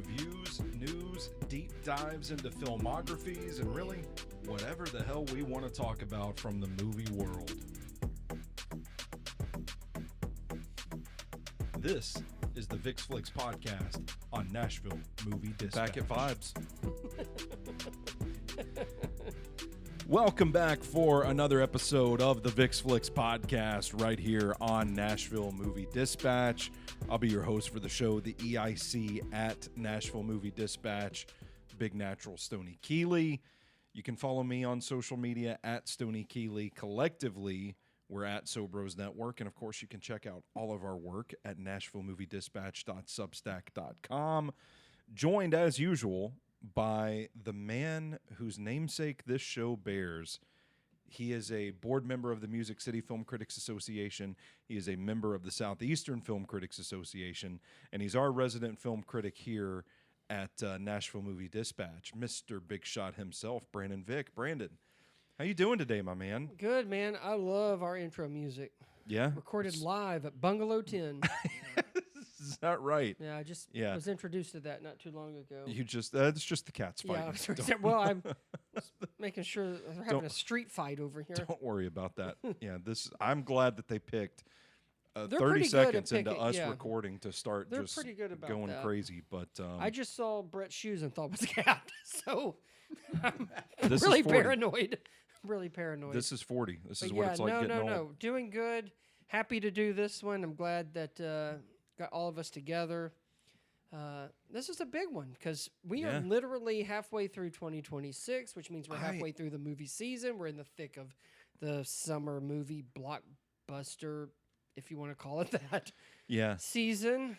reviews, news, deep dives into filmographies, and really whatever the hell we want to talk about from the movie world. This is the Vick Flicks podcast on Nashville Movie Dispatch. Back at Vibes. Welcome back for another episode of the Vick Flicks podcast right here on Nashville Movie Dispatch. I'll be your host for the show, the EIC at Nashville Movie Dispatch, Big Natural Stoney Keeley. You can follow me on social media at Stoney Keeley. Collectively, we're at Sobros Network. And of course, you can check out all of our work at nashvillemoviedispatch.substack.com. Joined as usual by the man whose namesake this show bears. He is a board member of the Music City Film Critics Association. He is a member of the Southeastern Film Critics Association, and he's our resident film critic here at Nashville Movie Dispatch, Mr. Big Shot himself, Brandon Vick. Brandon, how you doing today, my man? Good, man. I love our intro music. Yeah? Recorded live at Bungalow 10. Is that right? Yeah, I just was introduced to that not too long ago. You just, it's just the cats fighting. Yeah, well, I'm making sure they're having a street fight over here. Don't worry about that. Yeah, I'm glad that they picked 30 pretty seconds good at into us picking, recording to start They're just pretty good about going that. crazy. But I just saw Brett's shoes and thought it was a cat, so I'm This really is 40. paranoid. Really paranoid. This is 40. This is But what it's like getting old. No. Doing good. Happy to do this one. I'm glad that got all of us together. This is a big one because we are literally halfway through 2026, which means we're halfway through the movie season. We're in the thick of the summer movie blockbuster, if you want to call it that, season.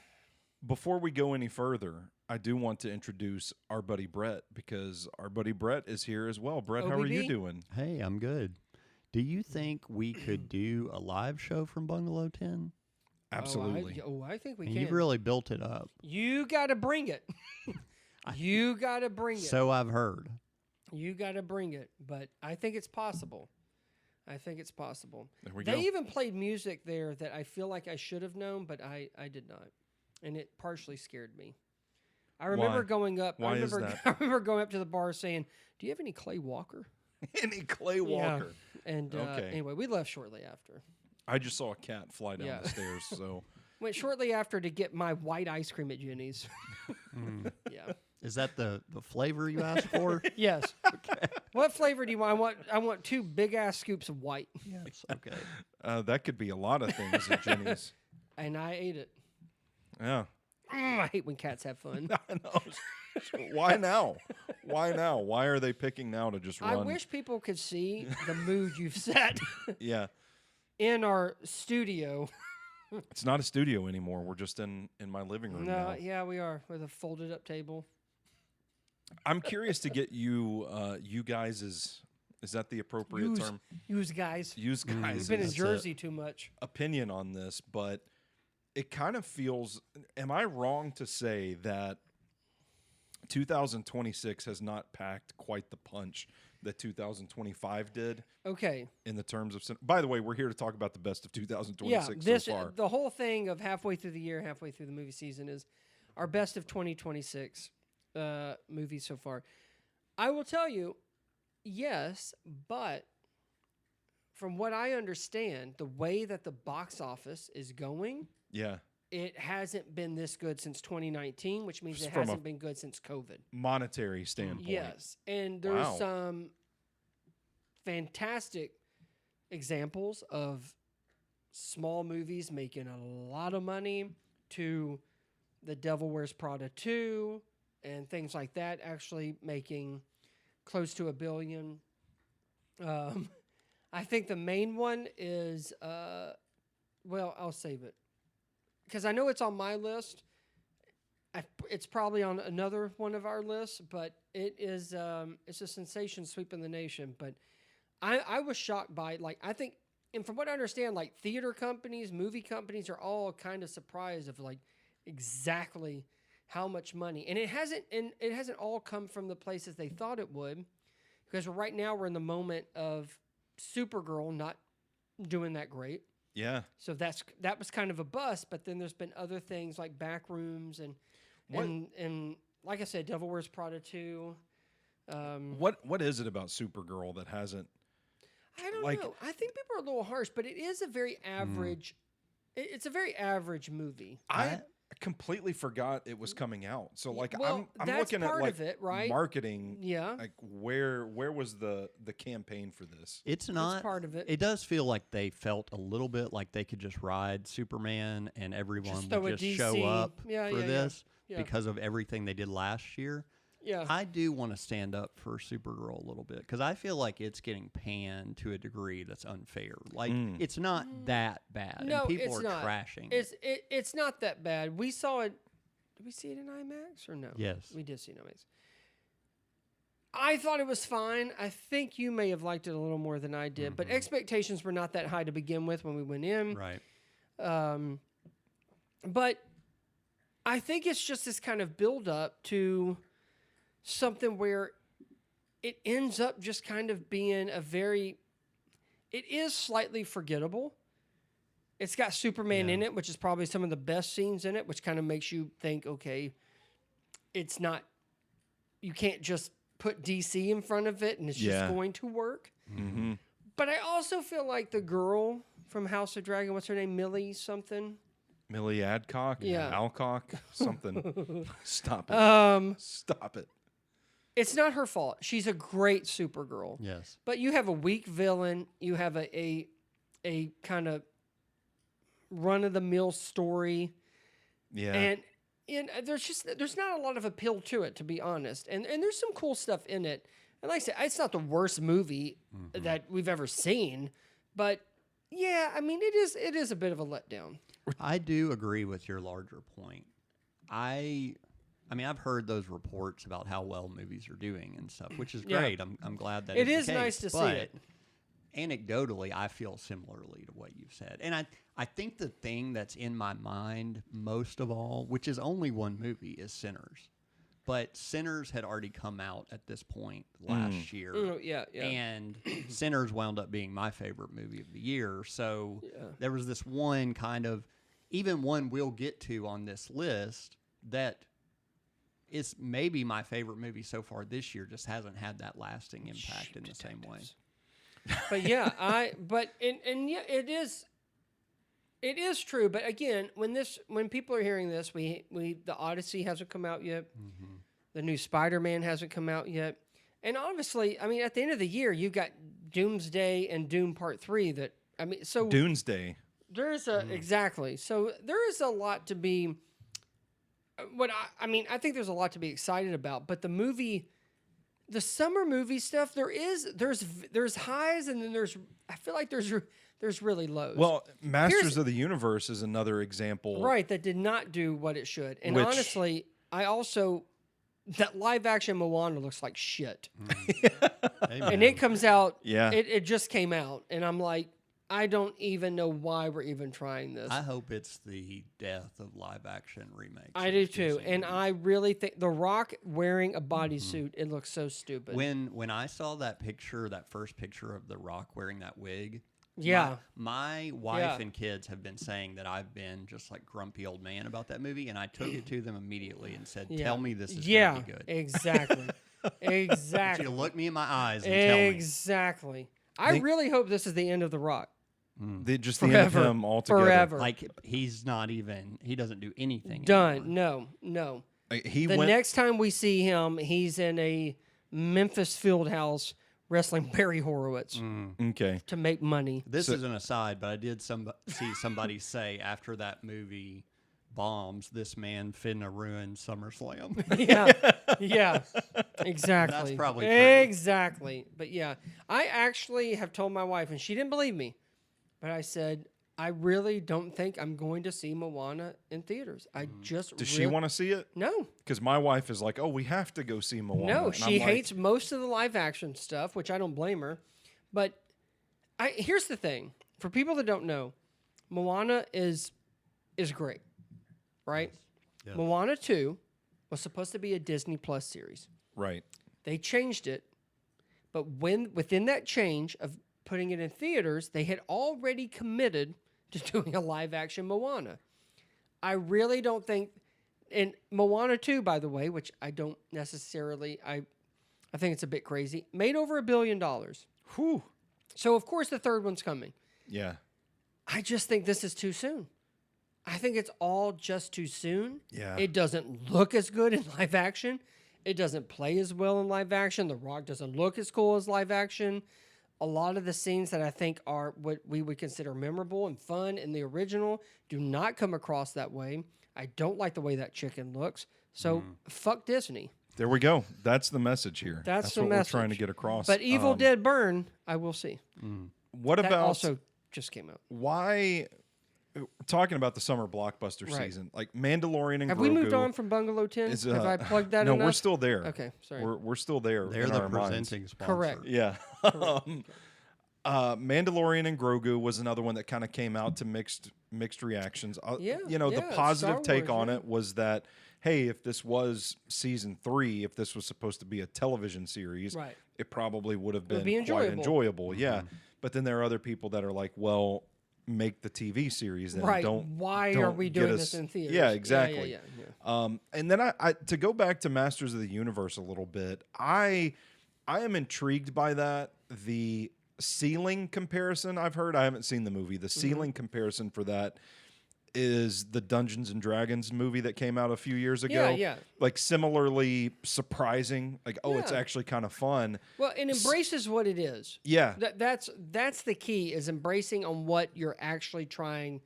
Before we go any further, I do want to introduce our buddy Brett because our buddy Brett is here as well. Brett, how are you doing? Hey, I'm good. Do you think we could do a live show from Bungalow 10? Absolutely. I think we And can. you've really built it up. You got to bring it. You got to bring it. So I've heard. You got to bring it, but I think it's possible. There we go. They even played music there that I feel like I should have known, but I did not, and it partially scared me. I remember going up. Why is that? I remember going up to the bar saying, "Do you have any Clay Walker?" Any Clay Walker. Yeah. And anyway, we left shortly after. I just saw a cat fly down the stairs, so Went shortly after to get my white ice cream at Jenny's. Yeah. Is that the flavor you asked for? Yes. Okay. What flavor do you want? I want 2 big ass scoops of white. Yes. Okay. that could be a lot of things at Jenny's. And I ate it. Yeah. I hate when cats have fun. I know. Why now? Why now? Why are they picking now to just run? I wish people could see the mood you've set Yeah. in our studio. It's not a studio anymore. We're just in my living room now. Yeah, we are with a folded up table. I'm curious to get you guys is that the appropriate term? Use guys. Use guys. You've been in That's Jersey too much. Opinion on this, but it kind of feels, am I wrong to say that 2026 has not packed quite the punch that 2025 did? Okay. In the terms of, by the way, we're here to talk about the best of 2026 so far. The whole thing of halfway through the year, halfway through the movie season is our best of 2026 movies so far. I will tell you, yes, but from what I understand, the way that the box office is going, it hasn't been this good since 2019, which means Just it from hasn't been good since COVID. Monetary standpoint. Yes, and there's some fantastic examples of small movies making a lot of money to The Devil Wears Prada 2 and things like that actually making close to $1 billion. I think the main one is, I'll save it. Because I know it's on my list. It's probably on another one of our lists, but it is it's a sensation sweeping the nation. But I was shocked by it. Like, I think, and from what I understand, like theater companies, movie companies are all kind of surprised of like exactly how much money. And it hasn't all come from the places they thought it would. Because right now we're in the moment of Supergirl not doing that great. Yeah. So that was kind of a bust, but then there's been other things like Backrooms and like I said, Devil Wears Prada 2. What is it about Supergirl that hasn't? I don't know. I think people are a little harsh, but it is a very average. It's a very average movie. I completely forgot it was coming out. So like Well, I'm that's looking at part like of it, right? marketing. Yeah. Like where was the campaign for this? It's not part of it. It does feel like they felt a little bit like they could just ride Superman and everyone Just throw would a just show DC. up Yeah, for yeah, yeah. this Yeah. because of everything they did last year. Yeah. I do want to stand up for Supergirl a little bit because I feel like it's getting panned to a degree that's unfair. Like it's not that bad, No, and people it's are not. trashing it. It's not that bad. We saw it. Did we see it in IMAX or no? Yes. We did see it in IMAX. I thought it was fine. I think you may have liked it a little more than I did, but expectations were not that high to begin with when we went in. Right. But I think it's just this kind of build up to something where it ends up just kind of being it is slightly forgettable. It's got Superman in it, which is probably some of the best scenes in it, which kind of makes you think, okay, it's not, you can't just put DC in front of it and it's just going to work. Mm-hmm. But I also feel like the girl from House of Dragon, what's her name? Millie something? Millie Adcock? Yeah. Alcock? Something. Stop it. Stop it. It's not her fault. She's a great Supergirl. Yes. But you have a weak villain. You have a kind of run-of-the-mill story. Yeah. And there's not a lot of appeal to it, to be honest. And there's some cool stuff in it. And like I said, it's not the worst movie that we've ever seen. But, yeah, I mean, it is a bit of a letdown. I do agree with your larger point. I mean, I've heard those reports about how well movies are doing and stuff, which is great. I'm glad that it is is the nice case, to see it. Anecdotally, I feel similarly to what you've said. And I think the thing that's in my mind most of all, which is only one movie, is Sinners. But Sinners had already come out at this point last year. Oh, yeah. And Sinners wound up being my favorite movie of the year. So there was this one kind of, even one we'll get to on this list, that is maybe my favorite movie so far this year, just hasn't had that lasting impact in the same way. But yeah, it is true. But again, when people are hearing this, the Odyssey hasn't come out yet. Mm-hmm. The new Spider-Man hasn't come out yet. And obviously, I mean, at the end of the year, you've got Doomsday and Doom Part 3 so Doomsday. There is exactly. So there is a lot to be I think there's a lot to be excited about, but the summer movie stuff, there's highs and then I feel like there's really lows. Well, Masters of the Universe is another example. Right, that did not do what it should. And honestly, that live action Moana looks like shit. And it comes out, it just came out, and I'm like, I don't even know why we're even trying this. I hope it's the death of live action remakes. I do too. And I really think The Rock wearing a bodysuit, it looks so stupid. When I saw that first picture of The Rock wearing that wig, my wife and kids have been saying that I've been just like grumpy old man about that movie, and I took it to them immediately and said, tell me this is going to be good. Exactly. Exactly. You look me in my eyes and tell me. Exactly. I really hope this is the end of The Rock. They just the end of him altogether. Forever. Like he's not even. He doesn't do anything. Done. Anymore. No. The next time we see him, he's in a Memphis field house wrestling Barry Horowitz. Okay. To make money. This is an aside, but I did see somebody say after that movie bombs, this man finna ruin SummerSlam. Yeah. Exactly. That's probably true. Exactly. But yeah, I actually have told my wife, and she didn't believe me. But I said, I really don't think I'm going to see Moana in theaters. I just Does she want to see it? No. Because my wife is like, oh, we have to go see Moana. No, And she I'm like, hates most of the live action stuff, which I don't blame her. But here's the thing. For people that don't know, Moana is great, right? Yes. Moana 2 was supposed to be a Disney Plus series. Right. They changed it. But within that change of putting it in theaters, they had already committed to doing a live-action Moana. I really don't think, and Moana 2, by the way, which I don't necessarily, I think it's a bit crazy, made over $1 billion. Whew. So, of course, the third one's coming. Yeah. I just think this is too soon. I think it's all just too soon. Yeah. It doesn't look as good in live action. It doesn't play as well in live action. The Rock doesn't look as cool as live action. A lot of the scenes that I think are what we would consider memorable and fun in the original do not come across that way. I don't like the way that chicken looks. So fuck Disney. There we go. That's the message here. That's the what message. we're trying to get across. But Evil Dead Burn, I will see. What That about also just came out. why? Talking about the summer blockbuster Right. season, like Mandalorian and Have Grogu. we moved on from Bungalow 10? is, Have I plugged that No, enough? we're still there. Okay, sorry. We're still there. They're in the our minds. presenting sponsor. Correct. Yeah. Mandalorian and Grogu was another one that kind of came out to mixed reactions. Yeah, The it's positive Star take Wars, on yeah. it was that, hey, if this was season 3, if this was supposed to be a television series, Right. it probably would have been be quite enjoyable. enjoyable. Yeah. But then there are other people that are like, well, make the TV series then. Right. Don't Why are don't we get doing us- this in theaters? Yeah, exactly. Yeah. And then I to go back to Masters of the Universe a little bit, I am intrigued by that. The ceiling comparison I've heard, I haven't seen the movie. The ceiling comparison for that is the Dungeons and Dragons movie that came out a few years ago. Yeah. Like similarly surprising. Like, oh, it's Yeah. actually kind of fun. Well, it embraces what it is. Yeah. That's the key, is embracing on what you're actually trying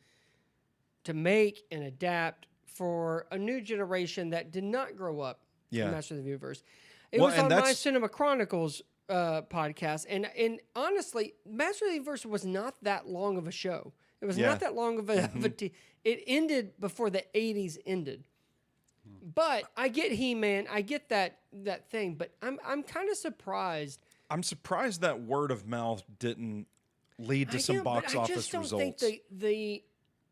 to make and adapt for a new generation that did not grow up Yeah. in Masters of the Universe. It Well, was and on my that's- Cinema Chronicles podcast, and honestly, Masters of the Universe was not that long of a show. It was Yeah. not that long of a it ended before the 80s ended. But I get He-Man, I get that thing, but I'm kind of surprised. I'm surprised that word of mouth didn't lead to some box I office just don't results. think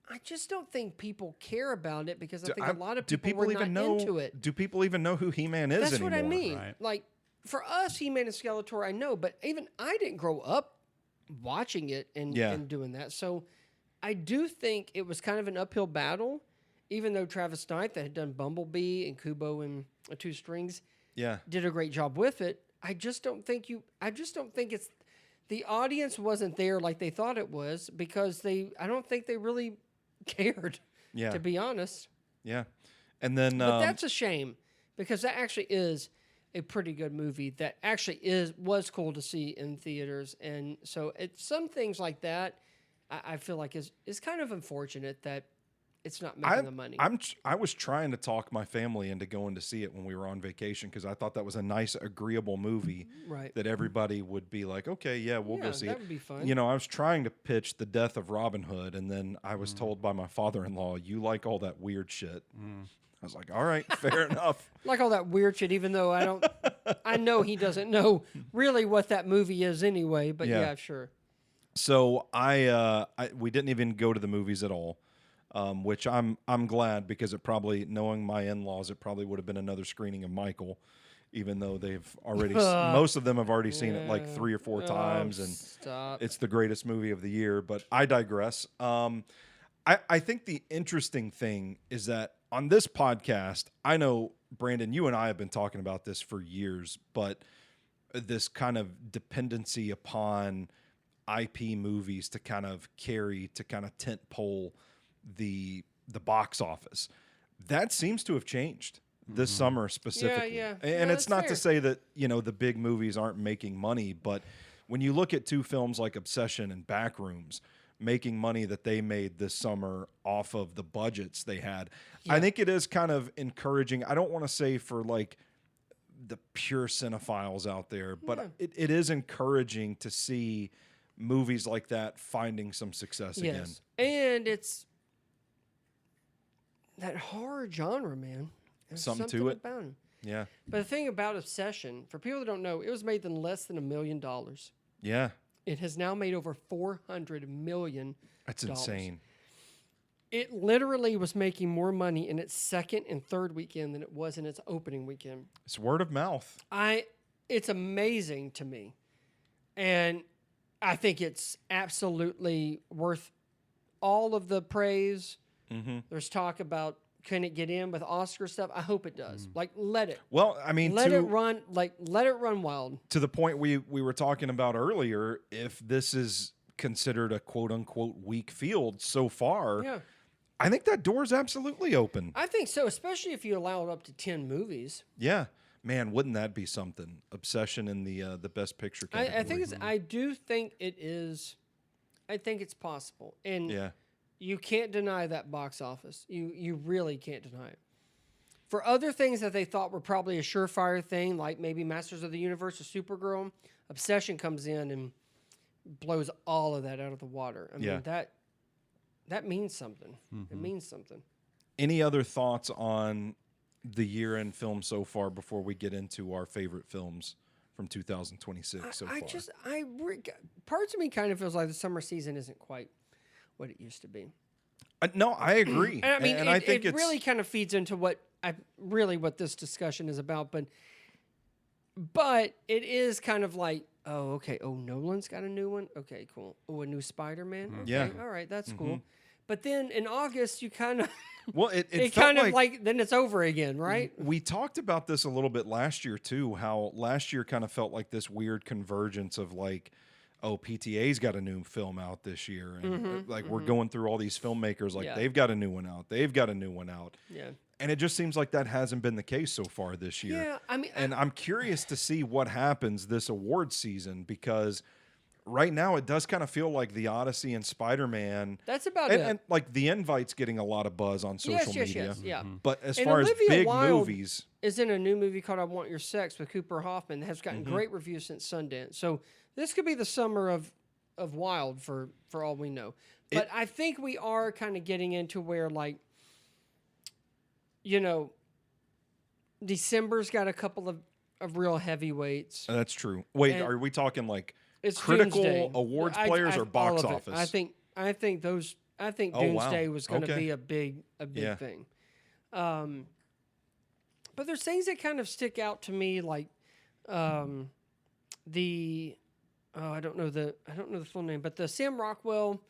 I just don't think people care about it, because I think a lot of do people were even not know? into it. Do people even know who He-Man is That's anymore? what I mean. Right. Like, for us, He-Man and Skeletor, I know, but even I didn't grow up watching it and doing that. So I do think it was kind of an uphill battle, even though Travis Knight, that had done Bumblebee and Kubo and Two Strings, Yeah. did a great job with it. I just don't think it's the audience wasn't there like they thought it was, because I don't think they really cared, Yeah. to be honest. Yeah. And then But that's a shame, because that actually is a pretty good movie that actually was cool to see in theaters. And so it's some things like that I feel like is kind of unfortunate that it's not making the money. I was trying to talk my family into going to see it when we were on vacation, because I thought that was a nice, agreeable movie Right. that everybody would be like, okay, yeah, we'll go see that it. would be fun. I was trying to pitch The Death of Robin Hood, and then I was told by my father-in-law, you like all that weird shit. I was like, all right, fair enough. Like all that weird shit, even though I know he doesn't know really what that movie is anyway, but Yeah. yeah sure. So we didn't even go to the movies at all, which I'm glad, because it probably, knowing my in-laws, it probably would have been another screening of Michael, even though they've already most of them have already seen it like 3 or 4 times, and Stop. it's the greatest movie of the year. But I digress. I think the interesting thing is that on this podcast, I know, Brandon, you and I have been talking about this for years, but this kind of dependency upon IP movies to kind of tent pole the box office, that seems to have changed this summer specifically. Yeah. And Yeah, it's that's not fair. to say that, the big movies aren't making money, but when you look at 2 films like Obsession and Backrooms making money that they made this summer off of the budgets they had, I think it is kind of encouraging. I don't want to say for like the pure cinephiles out there, but it is encouraging to see movies like that finding some success again. Yes. And it's that horror genre, man. There's Something to it. about it. Yeah. But the thing about Obsession, for people that don't know, it was made in less than $1 million. Yeah. It has now made over $400 million. That's insane. It literally was making more money in its second and third weekend than it was in its opening weekend. It's word of mouth. It's amazing to me. And I think it's absolutely worth all of the praise. Mm-hmm. There's talk about can it get in with Oscar stuff? I hope it does. Like, let it. Well, I mean, Let it run. Like, let it run wild. to the point we were talking about earlier, if this is considered a quote unquote weak field so far, Yeah. I think that door is absolutely open. I think so, especially if you allow up to 10 movies. Yeah. Man, wouldn't that be something? Obsession in the best picture category. I think it's. I do think it is. I think it's possible, and Yeah. you can't deny that box office. You really can't deny it. For other things that they thought were probably a surefire thing, like maybe Masters of the Universe or Supergirl, Obsession comes in and blows all of that out of the water. I mean, that means something. It means something. Any other thoughts on the year in film so far before we get into our favorite films from 2026 so far? Parts of me kind of feels like the summer season isn't quite what it used to be. No, I agree. And I mean, I think it it's really kind of feeds into what this discussion is about. But it is kind of like, oh, okay. Oh, Nolan's got a new one. Okay, cool. Oh, a new Spider-Man. Okay, Yeah. all right, that's cool. But then in August, you kind of well, it it felt kind of like then it's over again, right? We talked about this a little bit last year too. How last year kind of felt like this weird convergence of like, oh, PTA's got a new film out this year, and we're going through all these filmmakers like Yeah. they've got a new one out, they've got a new one out, Yeah. and it just seems like that hasn't been the case so far this year. Yeah, I mean, And I'm curious to see what happens this award season because right now it does kind of feel like The Odyssey and Spider-Man. that's about And, it. and like The Invite's getting a lot of buzz on social media. Yes, yeah. But as And far as Olivia big Wilde movies, is in a new movie called I Want Your Sex with Cooper Hoffman that has gotten great reviews since Sundance. So this could be the summer of Wild for all we know. But I think we are kind of getting into where, like, you know, December's got a couple of real heavyweights. that's true. Wait, And are we talking like It's critical Doomsday. awards players or all box of it. office? I think Oh, wow. Doomsday was going to Okay. be a big Yeah. thing. But there's things that kind of stick out to me, like I don't know the full name, but the Sam Rockwell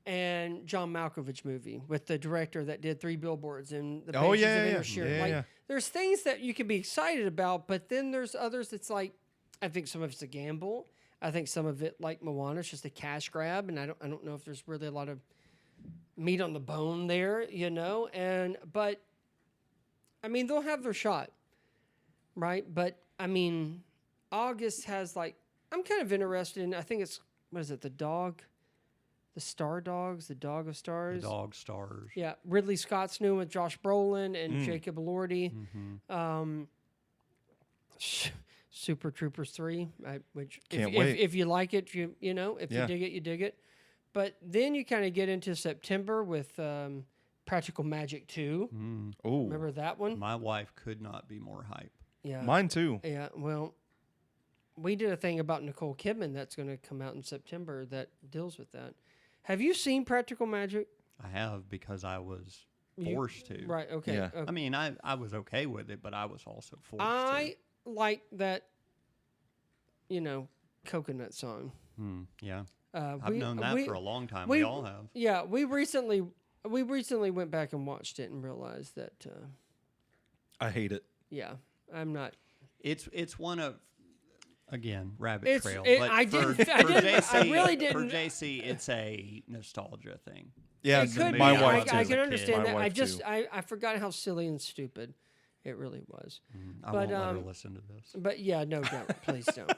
and John Malkovich movie with the director that did 3 Billboards and the Banshees of Inisherin. Like, there's things that you can be excited about, but then there's others that's like, I think some of it's a gamble. I think some of it, like Moana, is just a cash grab, and I don't know if there's really a lot of meat on the bone there, you know. But I mean, they'll have their shot, right? But I mean, August has like, I'm kind of interested in. I think it's what is it? The Dog of Stars. The Dog Stars. Yeah, Ridley Scott's new with Josh Brolin and Jacob Elordi. Super Troopers 3, which Can't wait. If you like it, you know, if you dig it, you dig it. But then you kind of get into September with Practical Magic 2. Oh, Remember that one? My wife could not be more hype. Yeah. mine too. Yeah, well, we did a thing about Nicole Kidman that's going to come out in September that deals with that. Have you seen Practical Magic? I have because I was forced to. Right, okay. Yeah. okay. I mean, I was okay with it, but I was also forced I like that, you know, coconut song. to. Yeah. I've known that for a long time. We all have. Yeah, we recently went back and watched it and realized that, I hate it. yeah, I'm not. It's one of, again, Rabbit It's- Trail. it- but I for, didn't- I for didn't- JC, I really didn't- For JC, it's a nostalgia thing. Yeah, It could my be. wife I too. can understand My that. wife too. I forgot how silly and stupid it really was. I But, won't let her listen to this. But yeah, no, don't. Please don't.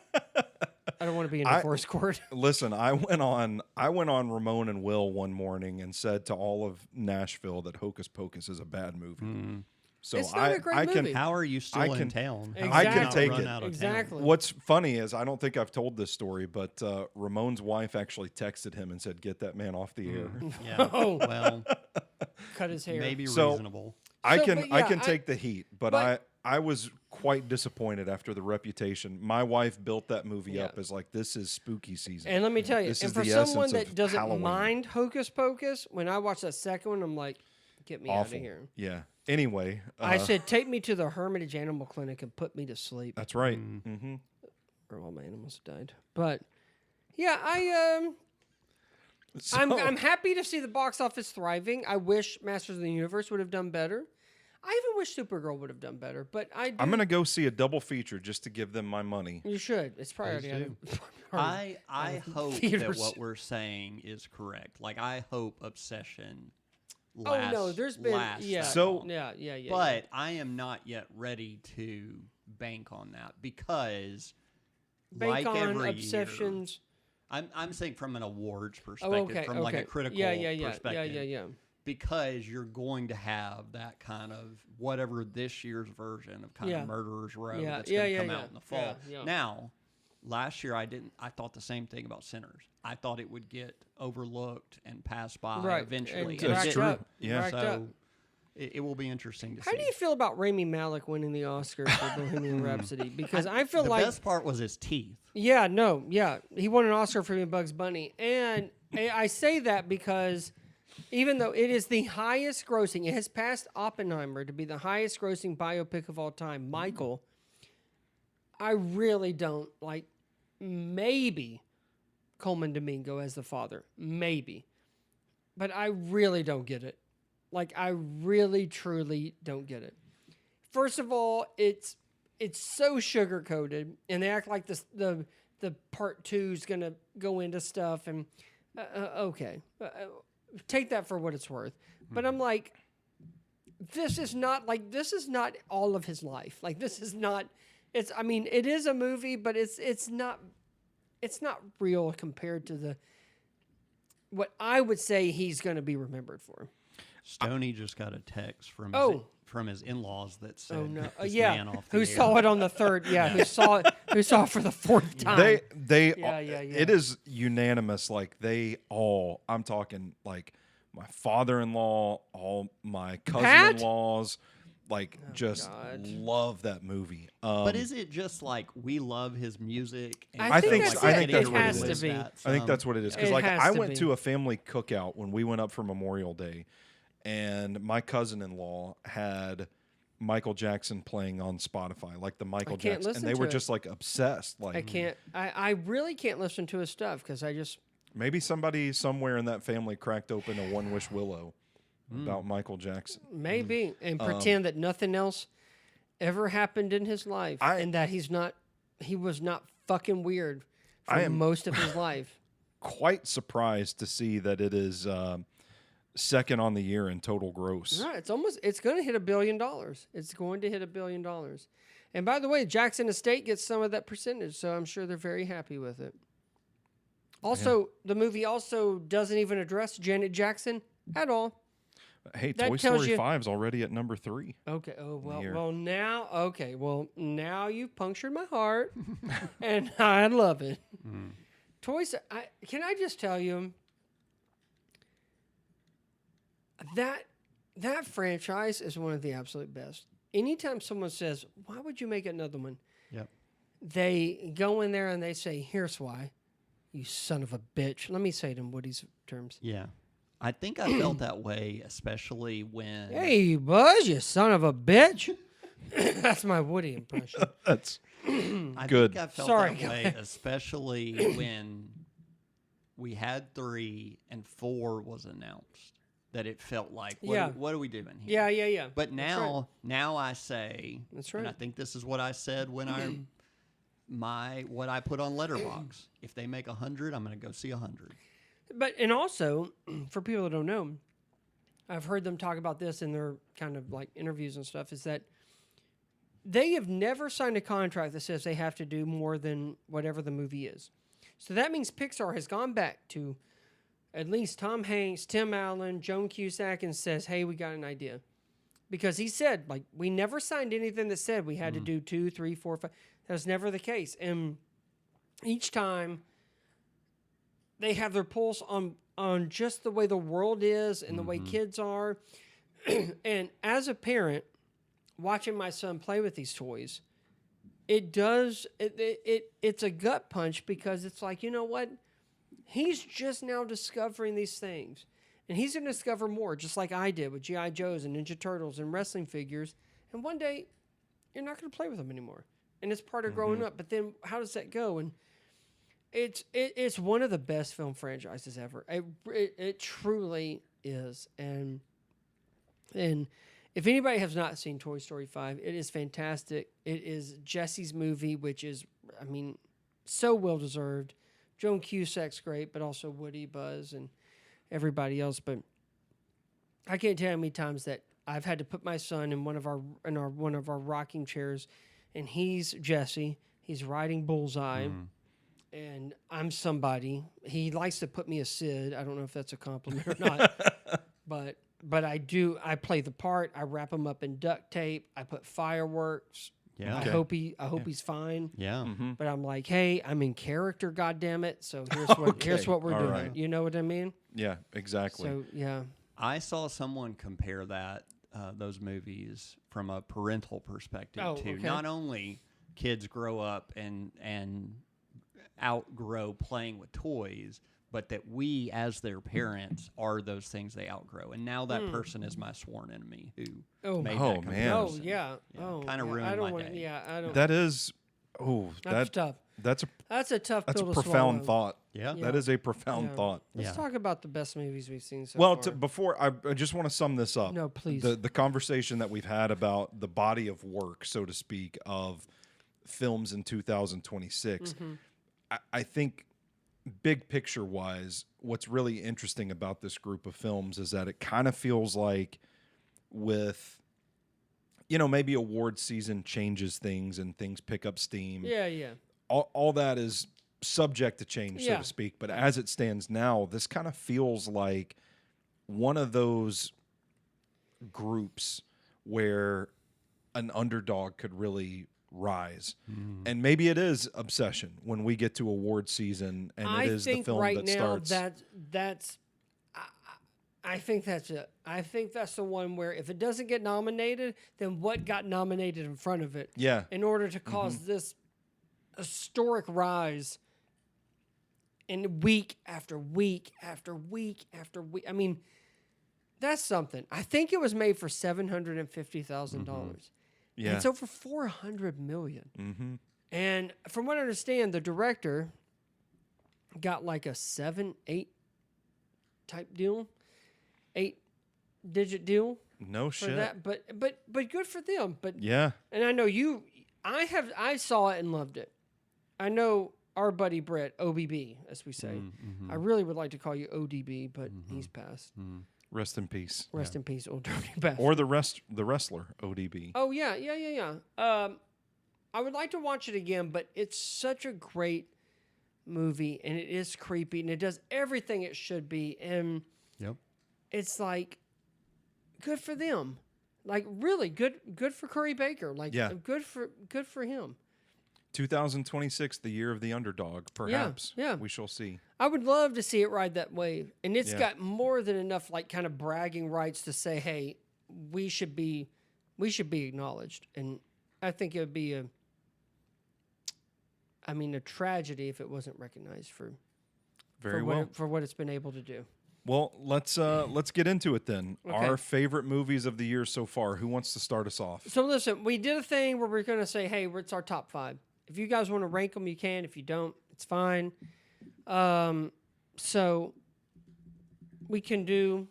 I don't want to be in divorce court. Listen, I went on Ramon and Will one morning and said to all of Nashville that Hocus Pocus is a bad movie. So It's not a great I can. movie. How are you still I in can- town? How I are you can not take run it. out of Exactly. What's funny is I don't think I've told this story, but Ramon's wife actually texted him and said, "Get that man off the air." Town? Yeah. Oh. Well, Cut his hair. maybe So- reasonable. I So, can but I yeah, can take the heat, but but- I was quite disappointed after the reputation. My wife built that movie up Yeah. as like this is spooky season. And let me tell you, This and is for the someone essence that of doesn't Halloween. mind Hocus Pocus, when I watched that second one, I'm like, get me out of Awful. here. Yeah. Anyway, I said, take me to the Hermitage Animal Clinic and put me to sleep. that's right. Mm-hmm. Or all my animals died. But yeah, I So, I'm happy to see the box office thriving. I wish Masters of the Universe would have done better. I even wish Supergirl would have done better, but I'm going to go see a double feature just to give them my money. You should. It's probably already I hope that what we're saying is correct. Like, I hope Obsession lasts. Oh no, there's been So yeah. But I am not yet ready to bank on that because bank like on every Obsessions. Year, I'm saying from an awards perspective, from like a critical perspective. Yeah. Because you're going to have that kind of whatever this year's version of kind of Murderer's Row that's going to come out in the fall. Now, last year I thought the same thing about Sinners. I thought it would get overlooked and passed by eventually. And that's true. Yeah. So it will be interesting to see. How do you feel about Rami Malek winning the Oscar for Bohemian Rhapsody? Because I feel the like best part was his teeth. he won an Oscar for being Bugs Bunny, and I say that because even though it is the highest grossing, it has passed Oppenheimer to be the highest grossing biopic of all time, Michael, I really don't like, maybe Coleman Domingo as the father, maybe, but I really don't get it. Like, I really, truly don't get it. First of all, it's so sugar coated, and they act like the part 2 is gonna go into stuff, and okay. Take that for what it's worth. But I'm like, this is not all of his life. Like, this is not, I mean, it is a movie, but it's not real compared to what I would say he's going to be remembered for. Stoney just got a text from his in-laws that said, "Oh no, man off the who air." saw it on the third? Yeah, who saw it for the fourth time? It is unanimous. Like, I'm talking like my father-in-law, all my cousin-in-laws, love that movie. But is it just like we love his music? And I think it has to be. I think that's what it is. Because I went to a family cookout when we went up for Memorial Day. And my cousin-in-law had Michael Jackson playing on Spotify, like the Michael Jackson, and they were just like obsessed. Like, I can't. I really can't listen to his stuff because I just maybe somebody somewhere in that family cracked open a One Wish Willow about Michael Jackson, maybe, and pretend that nothing else ever happened in his life, and that he was not fucking weird for most of his life. Quite surprised to see that it is. Second on the year in total gross. Right, it's going to hit $1 billion. It's going to hit $1 billion. And by the way, Jackson Estate gets some of that percentage, so I'm sure they're very happy with it. Also, the movie also doesn't even address Janet Jackson at all. Hey, Toy Story 5 is already at number 3. Okay. Oh well. Now you've punctured my heart, and I love it. Can I just tell you? That franchise is one of the absolute best. Anytime someone says, "Why would you make another one?" Yep. They go in there and they say, "Here's why, you son of a bitch." Let me say it in Woody's terms. Yeah. I think I felt that way, especially when... Hey, Buzz, you son of a bitch. That's my Woody impression. That's I good. think I felt that way, especially when we had 3 and 4 was announced. That it felt like, what are we doing here? Yeah. But now I say, that's right. And I think this is what I said when what I put on Letterboxd. If they make 100, I'm going to go see 100. And also, for people that don't know, I've heard them talk about this in their kind of like interviews and stuff, is that they have never signed a contract that says they have to do more than whatever the movie is. So that means Pixar has gone back to at least Tom Hanks, Tim Allen, Joan Cusack, and says, "Hey, we got an idea." Because he said, like, we never signed anything that said we had to do 2, 3, 4, 5. That was never the case. And each time they have their pulse on just the way the world is and the way kids are. And as a parent, watching my son play with these toys, it's a gut punch because it's like, you know what? He's just now discovering these things. And he's going to discover more, just like I did with G.I. Joes and Ninja Turtles and wrestling figures. And one day, you're not going to play with them anymore. And it's part of growing up. But then how does that go? And It's one of the best film franchises ever. It truly is. And if anybody has not seen Toy Story 5, it is fantastic. It is Jesse's movie, which is, I mean, so well deserved. Joan Cusack's great, but also Woody, Buzz, and everybody else. But I can't tell you how many times that I've had to put my son in one of our rocking chairs, and he's Jesse. He's riding Bullseye, and I'm somebody. He likes to put me as Sid. I don't know if that's a compliment or not, but I do. I play the part. I wrap him up in duct tape. I put fireworks. Yeah. I hope he's fine. Yeah. But I'm like, hey, I'm in character, goddammit. So here's what we're All doing. right. You know what I mean? Yeah, exactly. So yeah. I saw someone compare those movies from a parental perspective too. Okay. Not only kids grow up and outgrow playing with toys, but that we, as their parents, are those things they outgrow. And now that person is my sworn enemy who made that comparison. man. Oh yeah. Oh, kind of yeah. ruined I don't my want. day. Yeah, I don't. That is, That's tough. That's a That's a tough. that's a pill to profound swallow. thought. Yeah. Yeah. That is a profound Yeah. thought. Let's Yeah. talk about the best movies we've seen so Well, far. before I just want to sum this up. No, please. The conversation that we've had about the body of work, so to speak, of films in 2026. I think, big picture wise, what's really interesting about this group of films is that it kind of feels like, with, maybe award season changes things and things pick up steam. yeah. All that is subject to change, so Yeah. to speak. But as it stands now, this kind of feels like one of those groups where an underdog could really rise. And maybe it is Obsession when we get to award season, and I it is the think film right that now starts. that's. I think that's it. I think that's the one where if it doesn't get nominated, then what got nominated in front of it? Yeah. In order to cause this historic rise, and week after week after week after week. I mean, that's something. I think it was made for $750,000. Yeah. And it's over $400 million. Mm-hmm. And from what I understand, the director got like a 7-8 type deal, 8-digit deal No for shit. that. But good for them. But Yeah. and I know I saw it and loved it. I know our buddy Brett, OBB, as we say. I really would like to call you ODB, but he's passed. Rest in peace. Rest in peace, old dirty bastard. Or the wrestler, ODB. Oh yeah. I would like to watch it again, but it's such a great movie, and it is creepy, and it does everything it should be, and it's like good for them, like really good for Curry Baker, like good for him. 2026, the year of the underdog, perhaps. Yeah. We shall see. I would love to see it ride that wave, and it's Yeah. got more than enough like kind of bragging rights to say, hey, we should be acknowledged, and I think it would be a tragedy if it wasn't recognized for what it's been able to do. Well, let's get into it then. Okay. Our favorite movies of the year so far. Who wants to start us off? So listen, we did a thing where we're going to say, hey, it's our top 5. If you guys want to rank them, you can. If you don't, it's fine. So we can do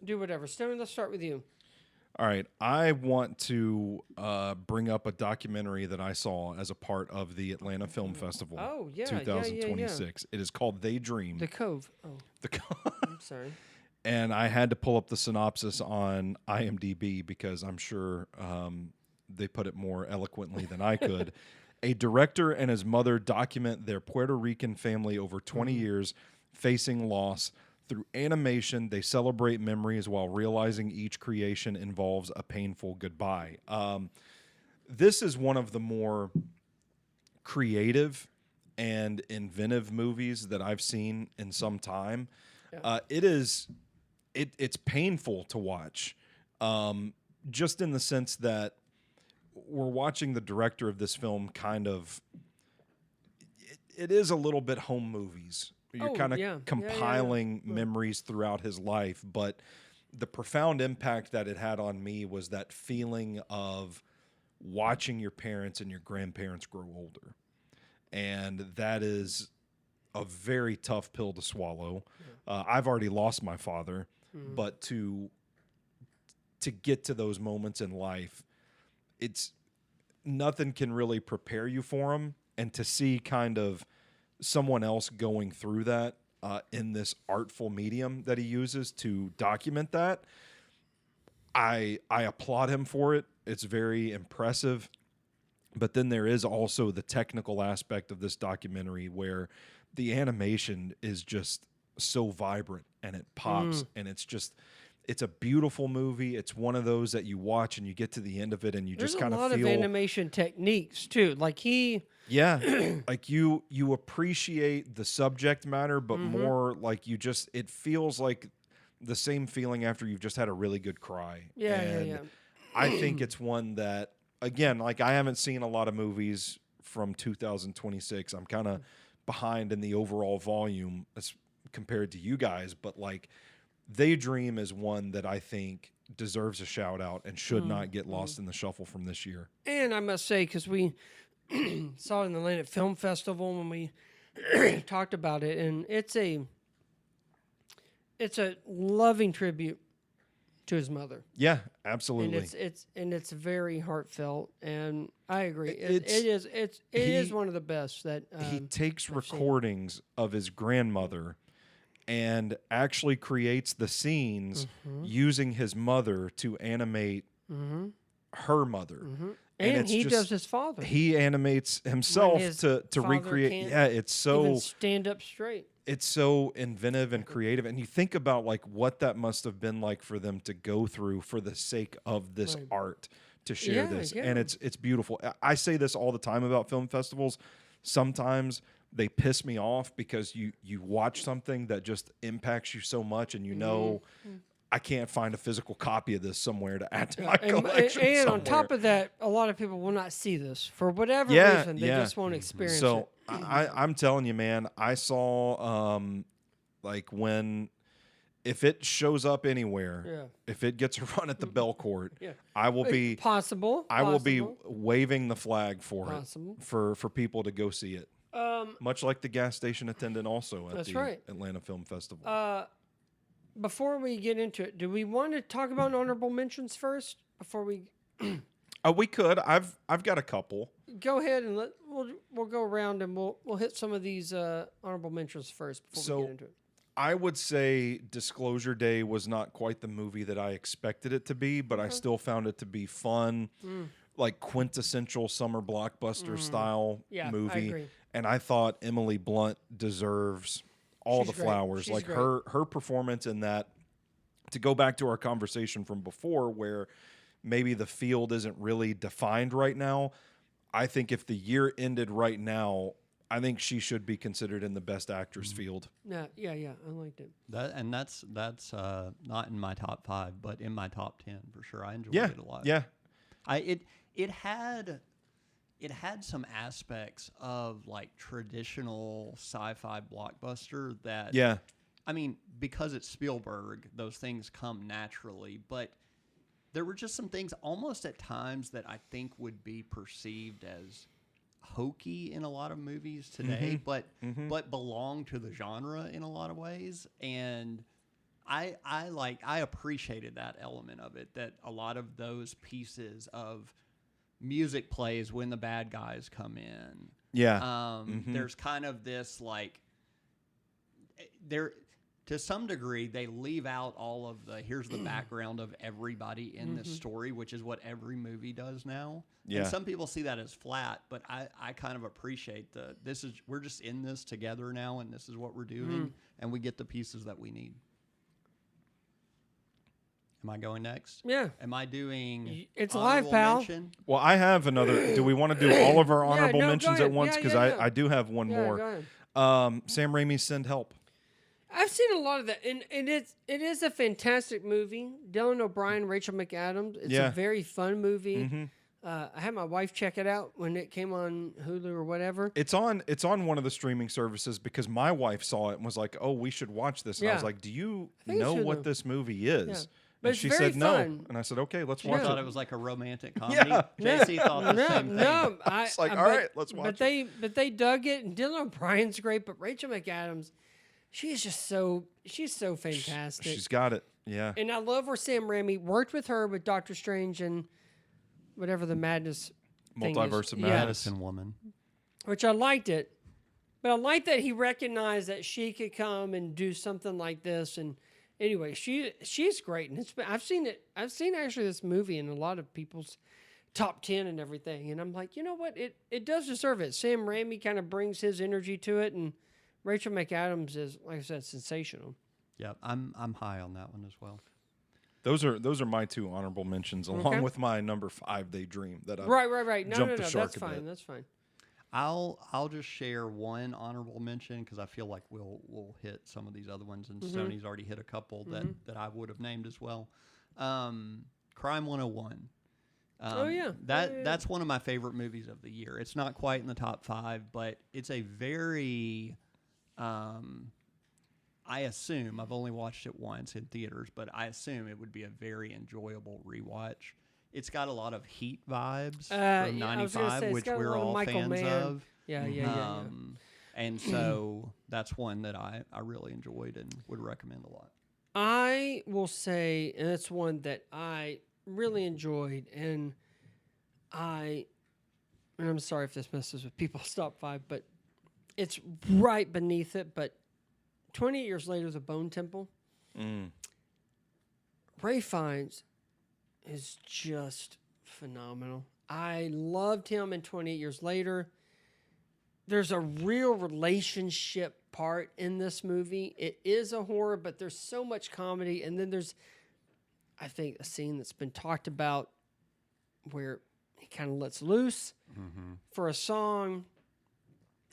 whatever. Stoney, let's start with you. All right. I want to bring up a documentary that I saw as a part of the Atlanta Film Festival. Oh, yeah, 2026. It is called They Dream. The Cove. Oh, The I'm sorry. And I had to pull up the synopsis on IMDb because I'm sure they put it more eloquently than I could. A director and his mother document their Puerto Rican family over 20 years facing loss. Through animation, they celebrate memories while realizing each creation involves a painful goodbye. This is one of the more creative and inventive movies that I've seen in some time. Yeah. It's painful to watch, just in the sense that we're watching the director of this film kind of. It is a little bit home movies. You're kind of compiling memories throughout his life, but the profound impact that it had on me was that feeling of watching your parents and your grandparents grow older. And that is a very tough pill to swallow. I've already lost my father, but to get to those moments in life, it's nothing can really prepare you for them. And to see kind of someone else going through that in this artful medium that he uses to document that, I applaud him for it. It's very impressive. But then there is also the technical aspect of this documentary where the animation is just so vibrant and it pops and it's a beautiful movie. It's one of those that you watch and you get to the end of it and you just kind of feel... There's a lot of animation techniques too. Like like you appreciate the subject matter, but more like it feels like the same feeling after you've just had a really good cry. Yeah. I think it's one that, again, like I haven't seen a lot of movies from 2026. I'm kind of behind in the overall volume as compared to you guys, but like Daydream is one that I think deserves a shout out and should not get lost in the shuffle from this year. And I must say, because we saw it in the Atlantic Film Festival when we talked about it, and it's a loving tribute to his mother. Yeah, absolutely. And it's very heartfelt, and I agree. It is one of the best that he takes recordings of his grandmother and actually creates the scenes using his mother to animate her mother. And he does his father. He animates himself to recreate. Yeah, it's so even stand up straight. It's so inventive and creative, and you think about like what that must have been like for them to go through for the sake of this art to share this, and it's beautiful. I say this all the time about film festivals. Sometimes they piss me off because you watch something that just impacts you so much, and you know I can't find a physical copy of this somewhere to add to my collection. And on top of that, a lot of people will not see this for whatever reason. They just won't experience it. So I'm telling you, man, I saw like if it shows up anywhere, if it gets a run at the Belcourt, I will be possible. I will be waving the flag for it for people to go see it. Much like the gas station attendant also at the Atlanta Film Festival. Before we get into it, do we want to talk about honorable mentions first? Before we, we could. I've got a couple. Go ahead and we'll go around and we'll hit some of these honorable mentions first before we get into it. I would say Disclosure Day was not quite the movie that I expected it to be, but I still found it to be fun, like quintessential summer blockbuster style movie. I agree. And I thought Emily Blunt deserves all the flowers. She's like great. her performance in that, to go back to our conversation from before where maybe the field isn't really defined right now. I think if the year ended right now, I think she should be considered in the best actress field. Yeah, I liked it. That's not in my top 5, but in my top 10 for sure. I enjoyed it a lot. Yeah. It had some aspects of like traditional sci-fi blockbuster that I mean, because it's Spielberg, those things come naturally, but there were just some things almost at times that I think would be perceived as hokey in a lot of movies today, but belong to the genre in a lot of ways. And I appreciated that element of it, that a lot of those pieces of music plays when the bad guys come in. There's kind of this like to some degree, they leave out all of here's the background of everybody in this story, which is what every movie does now. Yeah. And some people see that as flat, but I kind of appreciate we're just in this together now, and this is what we're doing, and we get the pieces that we need. Am I going next? Yeah. Am I doing it's live, pal. Mention? Well, I have another. Do we want to do all of our honorable mentions at once? Because I do have one more. Sam Raimi's Send Help. I've seen a lot of that, and it is a fantastic movie. Dylan O'Brien, Rachel McAdams. It's a very fun movie. I had my wife check it out when it came on Hulu or whatever. It's on one of the streaming services because my wife saw it and was like, "Oh, we should watch this." And I was like, "Do you know what this movie is?" But And it's she very said fun. no. And I said, okay, let's I watch thought it. it was like a romantic comedy. Yeah. JC thought the same thing. No, It's like, all right, let's watch it. But they dug it, and Dylan O'Brien's great, but Rachel McAdams, she's so fantastic. She's got it. Yeah. And I love where Sam Raimi worked with her with Doctor Strange and whatever the madness thing Multiverse is. of Yeah, Madness. Medicine Woman. which I liked it. But I like that he recognized that she could come and do something like this. And anyway, she's great, and I've seen actually this movie in a lot of people's top 10 and everything. And I'm like, you know what? It does deserve it. Sam Raimi kind of brings his energy to it, and Rachel McAdams is, like I said, sensational. Yeah, I'm high on that one as well. Those are my two honorable mentions, along Okay. with my number 5, Daydream. That I Right. No, jumped the shark that's a fine. bit. That's fine. I'll just share one honorable mention because I feel like we'll hit some of these other ones, and Stoney's already hit a couple that I would have named as well. Crime 101. That's one of my favorite movies of the year. It's not quite in the top 5, but it's a very I assume, I've only watched it once in theaters, but I assume it would be a very enjoyable rewatch. It's got a lot of Heat vibes from '95, which we're all fans of. Yeah. And so that's one that I really enjoyed and would recommend a lot. I will say, and it's one that I really enjoyed, and I'm sorry if this messes with people's top 5, but it's right beneath it. But 28 Years Later, The Bone Temple. Ray Fiennes is just phenomenal. I loved him in 28 Years Later. There's a real relationship part in this movie. It is a horror, but there's so much comedy. And then there's, I think, a scene that's been talked about where he kind of lets loose for a song.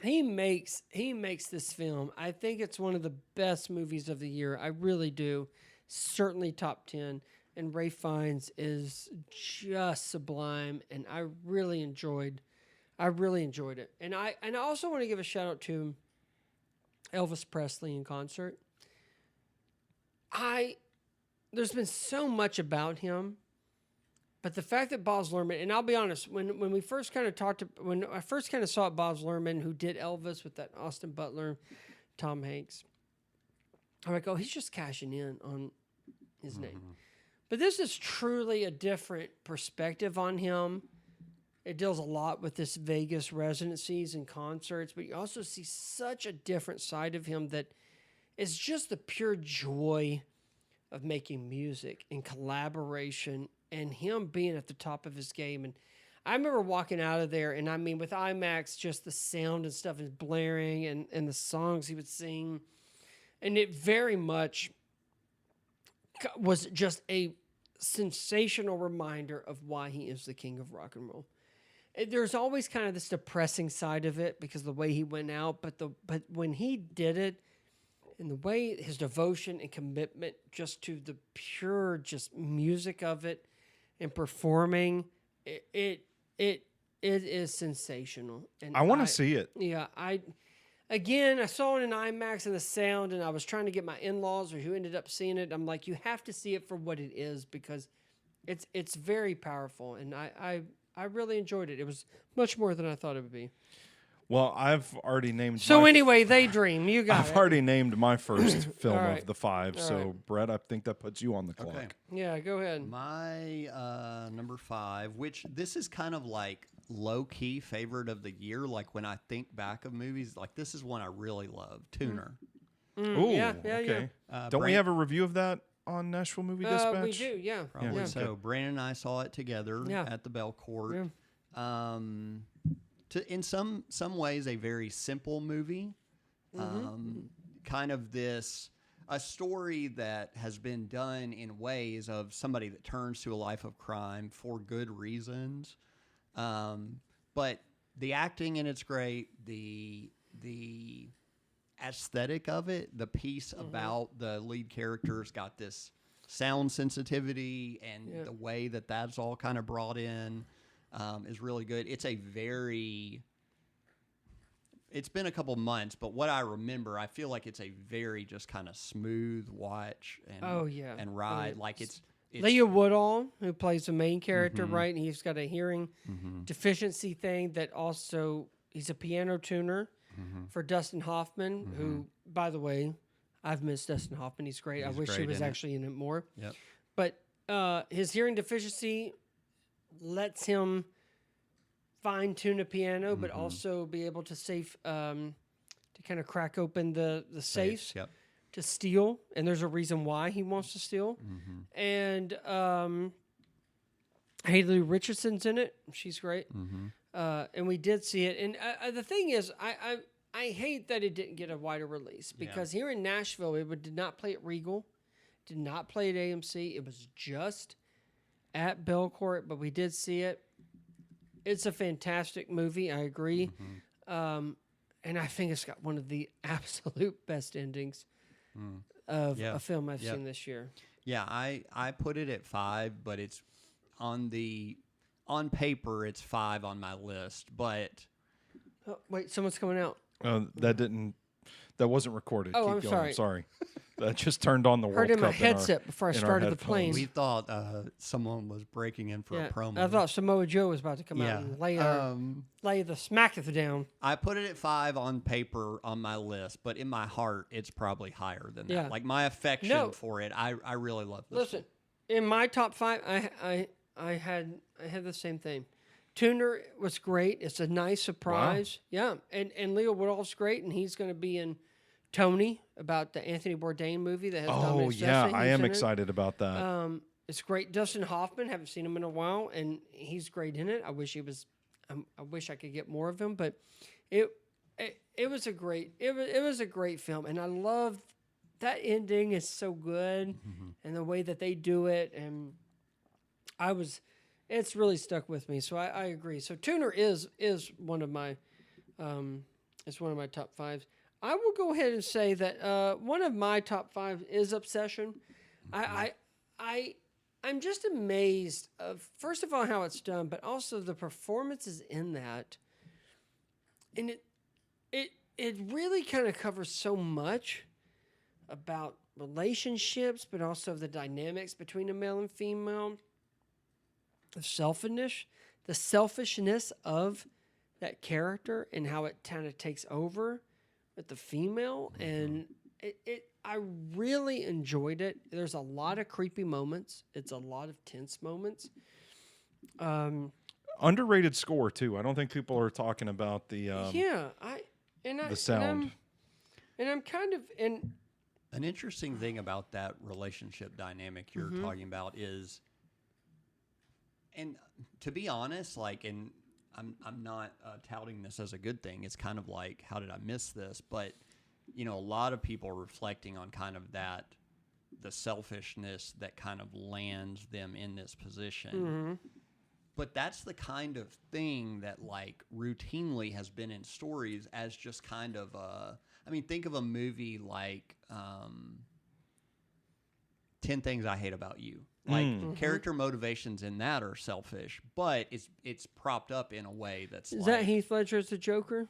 He makes this film. I think it's one of the best movies of the year. I really do. Certainly top 10. And Ray Fiennes is just sublime, and I really enjoyed it. And I also want to give a shout out to Elvis Presley in concert. There's been so much about him, but the fact that Baz Luhrmann, and I'll be honest, when we first kind of when I first kind of saw Baz Luhrmann, who did Elvis with that Austin Butler, Tom Hanks, I'm like, oh, he's just cashing in on his name. But this is truly a different perspective on him. It deals a lot with this Vegas residencies and concerts, but you also see such a different side of him that is just the pure joy of making music and collaboration and him being at the top of his game. And I remember walking out of there, and I mean, with IMAX, just the sound and stuff is blaring and the songs he would sing. And it very much was just a sensational reminder of why he is the king of rock and roll. There's always kind of this depressing side of it because of the way he went out, but when he did it, and the way his devotion and commitment just to the pure just music of it and performing, it is sensational. And I want to see it. Yeah, I saw it in IMAX and the sound, and I was trying to get my in-laws or who ended up seeing it. I'm like, you have to see it for what it is because it's very powerful, and I really enjoyed it. It was much more than I thought it would be. Well, I've already named. Anyway, They Dream. You got it. I've already named my first film right. of the 5. So, right. Brett, I think that puts you on the clock. Okay. Yeah, go ahead. My number 5, which this is kind of like low-key favorite of the year. Like when I think back of movies, like this is one I really love, Tuner. Ooh, yeah, okay. yeah. Don't we have a review of that on Nashville Movie Dispatch? We do, yeah. Probably Yeah. so. Brandon and I saw it together at the Bell Court. Yeah. In some ways, a very simple movie. Kind of a story that has been done in ways of somebody that turns to a life of crime for good reasons. But the acting in it's great. The aesthetic of it, the piece about the lead character's got this sound sensitivity and the way that that's all kind of brought in is really good. It's been a couple months, but what I remember, I feel like it's a very just kind of smooth watch and ride. Like Leah Woodall, who plays the main character, right? And he's got a hearing deficiency thing that also he's a piano tuner for Dustin Hoffman, who, by the way, I've missed Dustin Hoffman. He's great. I wish he great was in it. actually in it more. Yep. But his hearing deficiency lets him fine tune a piano, but also be able to to kind of crack open the safes. Yep. To steal, and there's a reason why he wants to steal. And Haley Richardson's in it; she's great. And we did see it. And the thing is, I hate that it didn't get a wider release because here in Nashville, it did not play at Regal, did not play at AMC. It was just at Belcourt, but we did see it. It's a fantastic movie. I agree, and I think it's got one of the absolute best endings of a film I've seen this year. Yeah, I put it at 5, but it's on paper it's 5 on my list. But Oh, wait, someone's coming out. That wasn't recorded. Oh, Keep I'm going. sorry. I'm sorry. That just turned on the World Heard in Cup my headset before I in our started the plane. headphones. we thought someone was breaking in for a promo. I thought Samoa Joe was about to come out and lay the smacketh down. I put it at 5 on paper on my list, but in my heart, it's probably higher than that. Yeah. Like my affection for it, I really love this. Listen, in my top 5, I had the same thing. Tuner was great. It's a nice surprise. Wow. Yeah, and Leo Woodall's great, and he's going to be in Tony about the Anthony Bourdain movie that has Dominic Sessa. I am excited about that. It's great. Dustin Hoffman, haven't seen him in a while, and he's great in it. I wish I could get more of him, but it was a great film, and I love that ending is so good, and the way that they do it, and it's really stuck with me. So I agree. So Tuner is one of my it's one of my top 5s. I will go ahead and say that one of my top 5 is Obsession. I'm just amazed of, first of all, how it's done, but also the performances in that. And it really kind of covers so much about relationships, but also the dynamics between a male and female, the selfishness of that character and how it kind of takes over with the female. And I really enjoyed it. There's a lot of creepy moments. It's a lot of tense moments. Underrated score too. I don't think people are talking about the the sound. I'm kind of in. An interesting thing about that relationship dynamic you're talking about is, and to be honest, and I'm not touting this as a good thing. It's kind of like, how did I miss this? But a lot of people are reflecting on kind of the selfishness that kind of lands them in this position. But that's the kind of thing that routinely has been in stories as just kind of think of a movie like 10 Things I Hate About You. Character motivations in that are selfish, but it's propped up in a way that's Is that Heath Ledger as the Joker?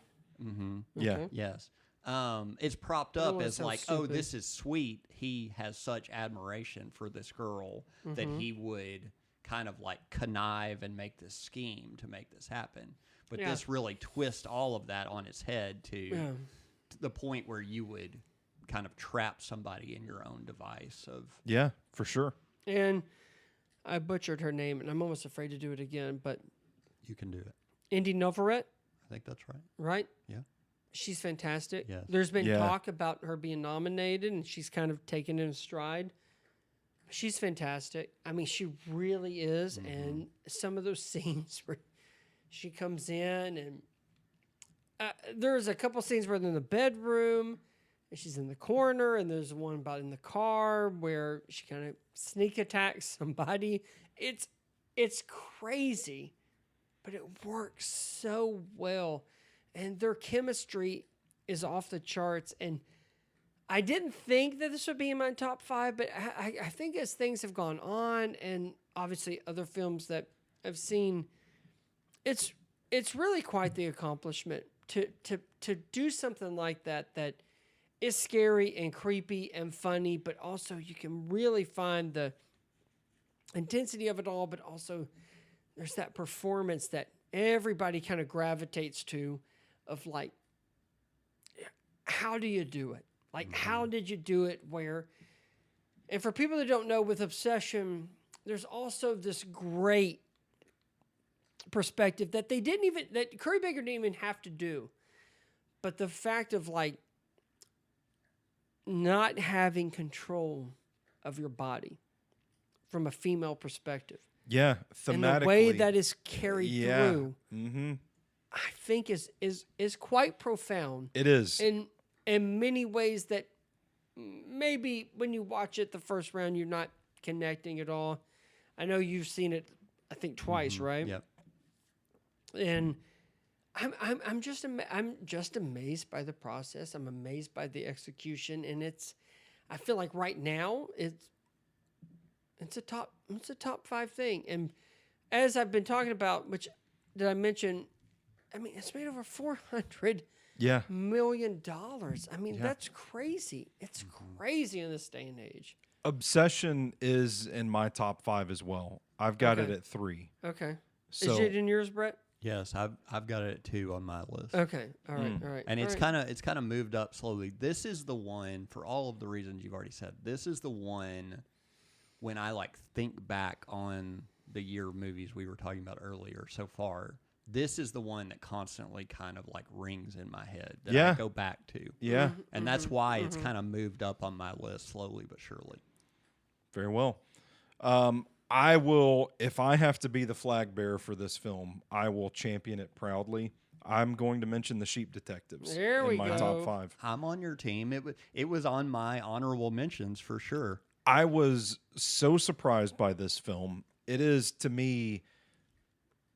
Yeah. Okay. Yes. It's propped up as sounds oh, stupid. this is sweet. He has such admiration for this girl that he would kind of connive and make this scheme to make this happen. But this really twists all of that on its head to the point where you would kind of trap somebody in your own device of. Yeah, for sure. And I butchered her name, and I'm almost afraid to do it again, but You can do it. Indy Novaret, I think that's right. right? Yeah. She's fantastic. Yes. There's been talk about her being nominated, and she's kind of taken it in stride. She's fantastic. I mean, she really is. And some of those scenes where she comes in, and there's a couple scenes where they're in the bedroom, and she's in the corner, and there's one about in the car where she kind of sneak attacks somebody. It's crazy, but it works so well. And their chemistry is off the charts. And I didn't think that this would be in my top 5, but I think as things have gone on, and obviously other films that I've seen, it's really quite the accomplishment to do something like that is scary and creepy and funny, but also you can really find intensity of it all, but also there's that performance that everybody kind of gravitates to, of like, how do you do it? Like, how did you do it? Where, and for people that don't know, with Obsession, there's also this great perspective that that Curry Baker didn't even have to do. But the fact of like not having control of your body from a female perspective. Yeah, thematically. And the way that is carried through, I think is quite profound. It is. In many ways that maybe when you watch it the first round, you're not connecting at all. I know you've seen it, I think, twice, right? Yep. And I'm just amazed by the process. I'm amazed by the execution, and I feel like right now it's a top 5 thing. And as I've been talking about, which did I mention? I mean, it's made over $400 million. I mean, that's crazy. It's crazy in this day and age. Obsession is in my top 5 as well. I've got it at 3. Okay. So, is it in yours, Brett? Yes, I've got it at 2 on my list. Okay. All right. And it's kind of moved up slowly. This is the one, for all of the reasons you've already said. This is the one when I like think back on the year of movies we were talking about earlier so far. This is the one that constantly kind of like rings in my head that I go back to. Yeah. And that's why it's kind of moved up on my list slowly but surely. Very well. I will, if I have to be the flag bearer for this film, I will champion it proudly. I'm going to mention The Sheep Detectives in my top 5. I'm on your team. It was on my honorable mentions for sure. I was so surprised by this film. It is, to me,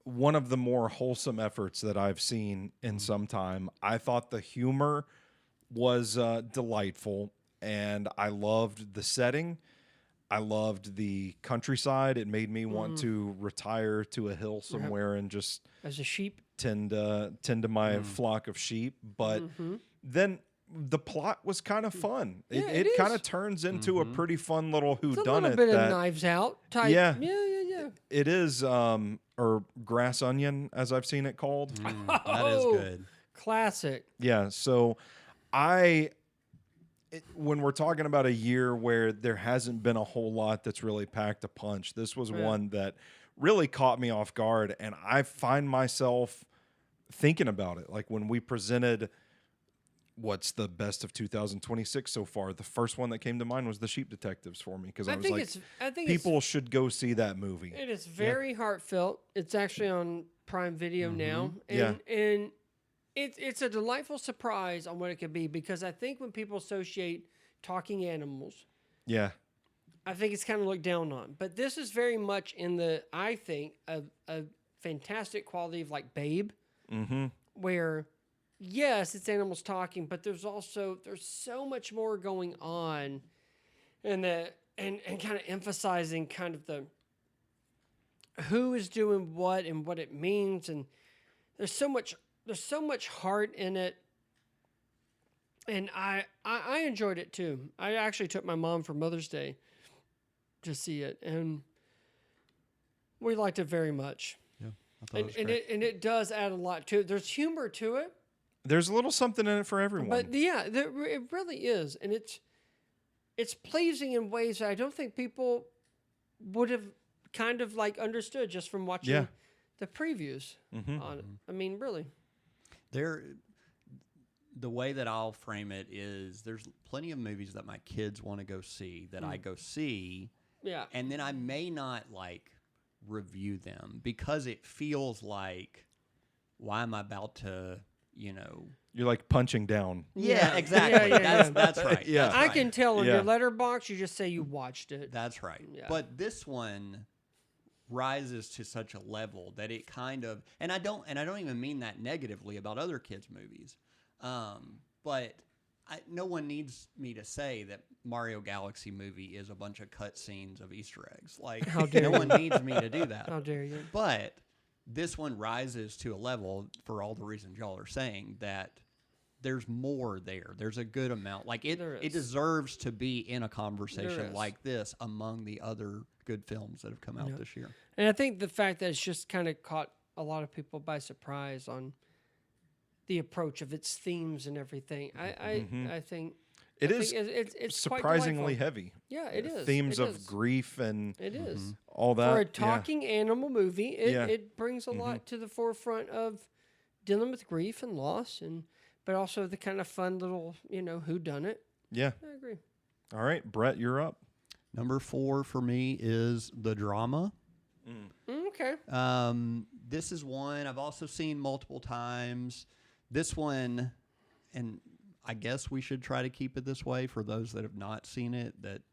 one of the more wholesome efforts that I've seen in some time. I thought the humor was delightful, and I loved the setting. I loved the countryside. It made me want to retire to a hill somewhere and just as a sheep tend to my flock of sheep. But then the plot was kind of fun. It kind of turns into a pretty fun little whoodunit. It's a little bit of Knives Out type. Yeah. Yeah. It is, or Grass Onion, as I've seen it called. That is good. Classic. Yeah. So when we're talking about a year where there hasn't been a whole lot that's really packed a punch, this was one that really caught me off guard. And I find myself thinking about it. Like when we presented what's the best of 2026 so far, the first one that came to mind was The Sheep Detectives for me. Because I was like, people should go see that movie. It is very heartfelt. It's actually on Prime Video now. And it's a delightful surprise on what it could be, because I think when people associate talking animals, I think it's kind of looked down on. But this is very much in the, I think, a fantastic quality of like Babe, where, yes, it's animals talking, but there's so much more going on, and kind of emphasizing kind of the who is doing what and what it means, and there's so much heart in it, and I enjoyed it too. I actually took my mom for Mother's Day to see it, and we liked it very much. Yeah, I thought and it does add a lot to it. There's humor to it. There's a little something in it for everyone. But it really is, and it's pleasing in ways that I don't think people would have kind of like understood just from watching the previews on it. I mean, really. The way that I'll frame it is there's plenty of movies that my kids want to go see that I go see. Yeah. And then I may not like review them because it feels like, why am I about to, you're like punching down. Yeah, exactly. That's right. Yeah. That's I right. can tell on your letterbox, you just say you watched it. That's right. Yeah. But this one rises to such a level that it kind of, and I don't even mean that negatively about other kids' movies, but no one needs me to say that Mario Galaxy movie is a bunch of cutscenes of Easter eggs. Like, no one needs me to do that. How dare you? But this one rises to a level, for all the reasons y'all are saying, that there's more there. There's a good amount. Like, it deserves to be in a conversation like this among the other good films that have come out this year. And I think the fact that it's just kind of caught a lot of people by surprise on the approach of its themes and everything. I think it's quite surprisingly delightful. heavy. Yeah, it is. Themes It of is. grief and It is. all that. For a talking animal movie, Yeah. it brings a lot to the forefront of dealing with grief and loss, but also the kind of fun little, whodunit. Yeah. I agree. All right, Brett, you're up. Number 4 for me is the drama. Okay. This is one I've also seen multiple times. This one, and I guess we should try to keep it this way for those that have not seen it, that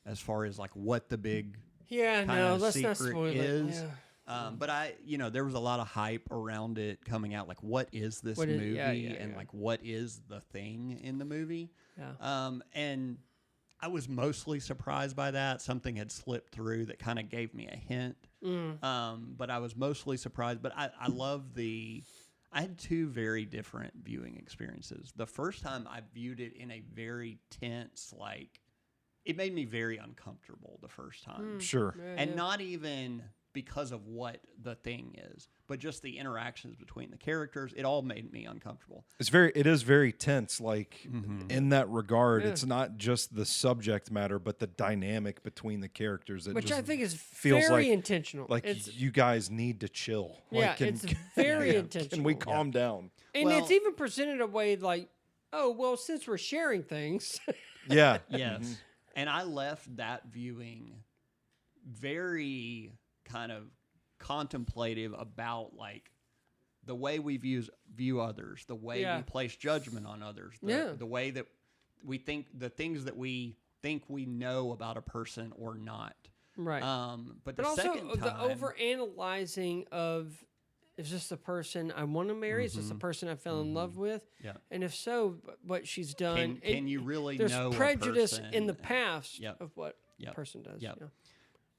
as far as like what the big Yeah, kind no, of let's not secret spoil is. it. Yeah. But there was a lot of hype around it coming out. Like, what is this What is- movie? yeah, and yeah. like, what is the thing in the movie? Yeah. And I was mostly surprised by that. Something had slipped through that kind of gave me a hint. But I was mostly surprised. But I love I had 2 very different viewing experiences. The first time I viewed it in a very tense, it made me very uncomfortable the first time. Sure. Yeah, And yeah. not even because of what the thing is, but just the interactions between the characters. It all made me uncomfortable. It is very tense, in that regard. Yeah. It's not just the subject matter, but the dynamic between the characters. That Which just I think is feels very like- intentional. like It's, you guys need to chill. yeah, Like, it's very intentional. Can we calm down? And Well- it's even presented a way like, oh, well, since we're sharing things. Yeah. Yes. And I left that viewing very kind of contemplative about the way we view others, the way Yeah. we place judgment on others, the way that we think, the things that we think we know about a person or not. Right. But But the also second the time, over-analyzing of, is this the person I want to marry? Is this the person I fell in love with? Yeah. And if so, what she's done. can you really there's know a prejudice person? in the past Yep. of what Yep. a person does. Yep. Yeah.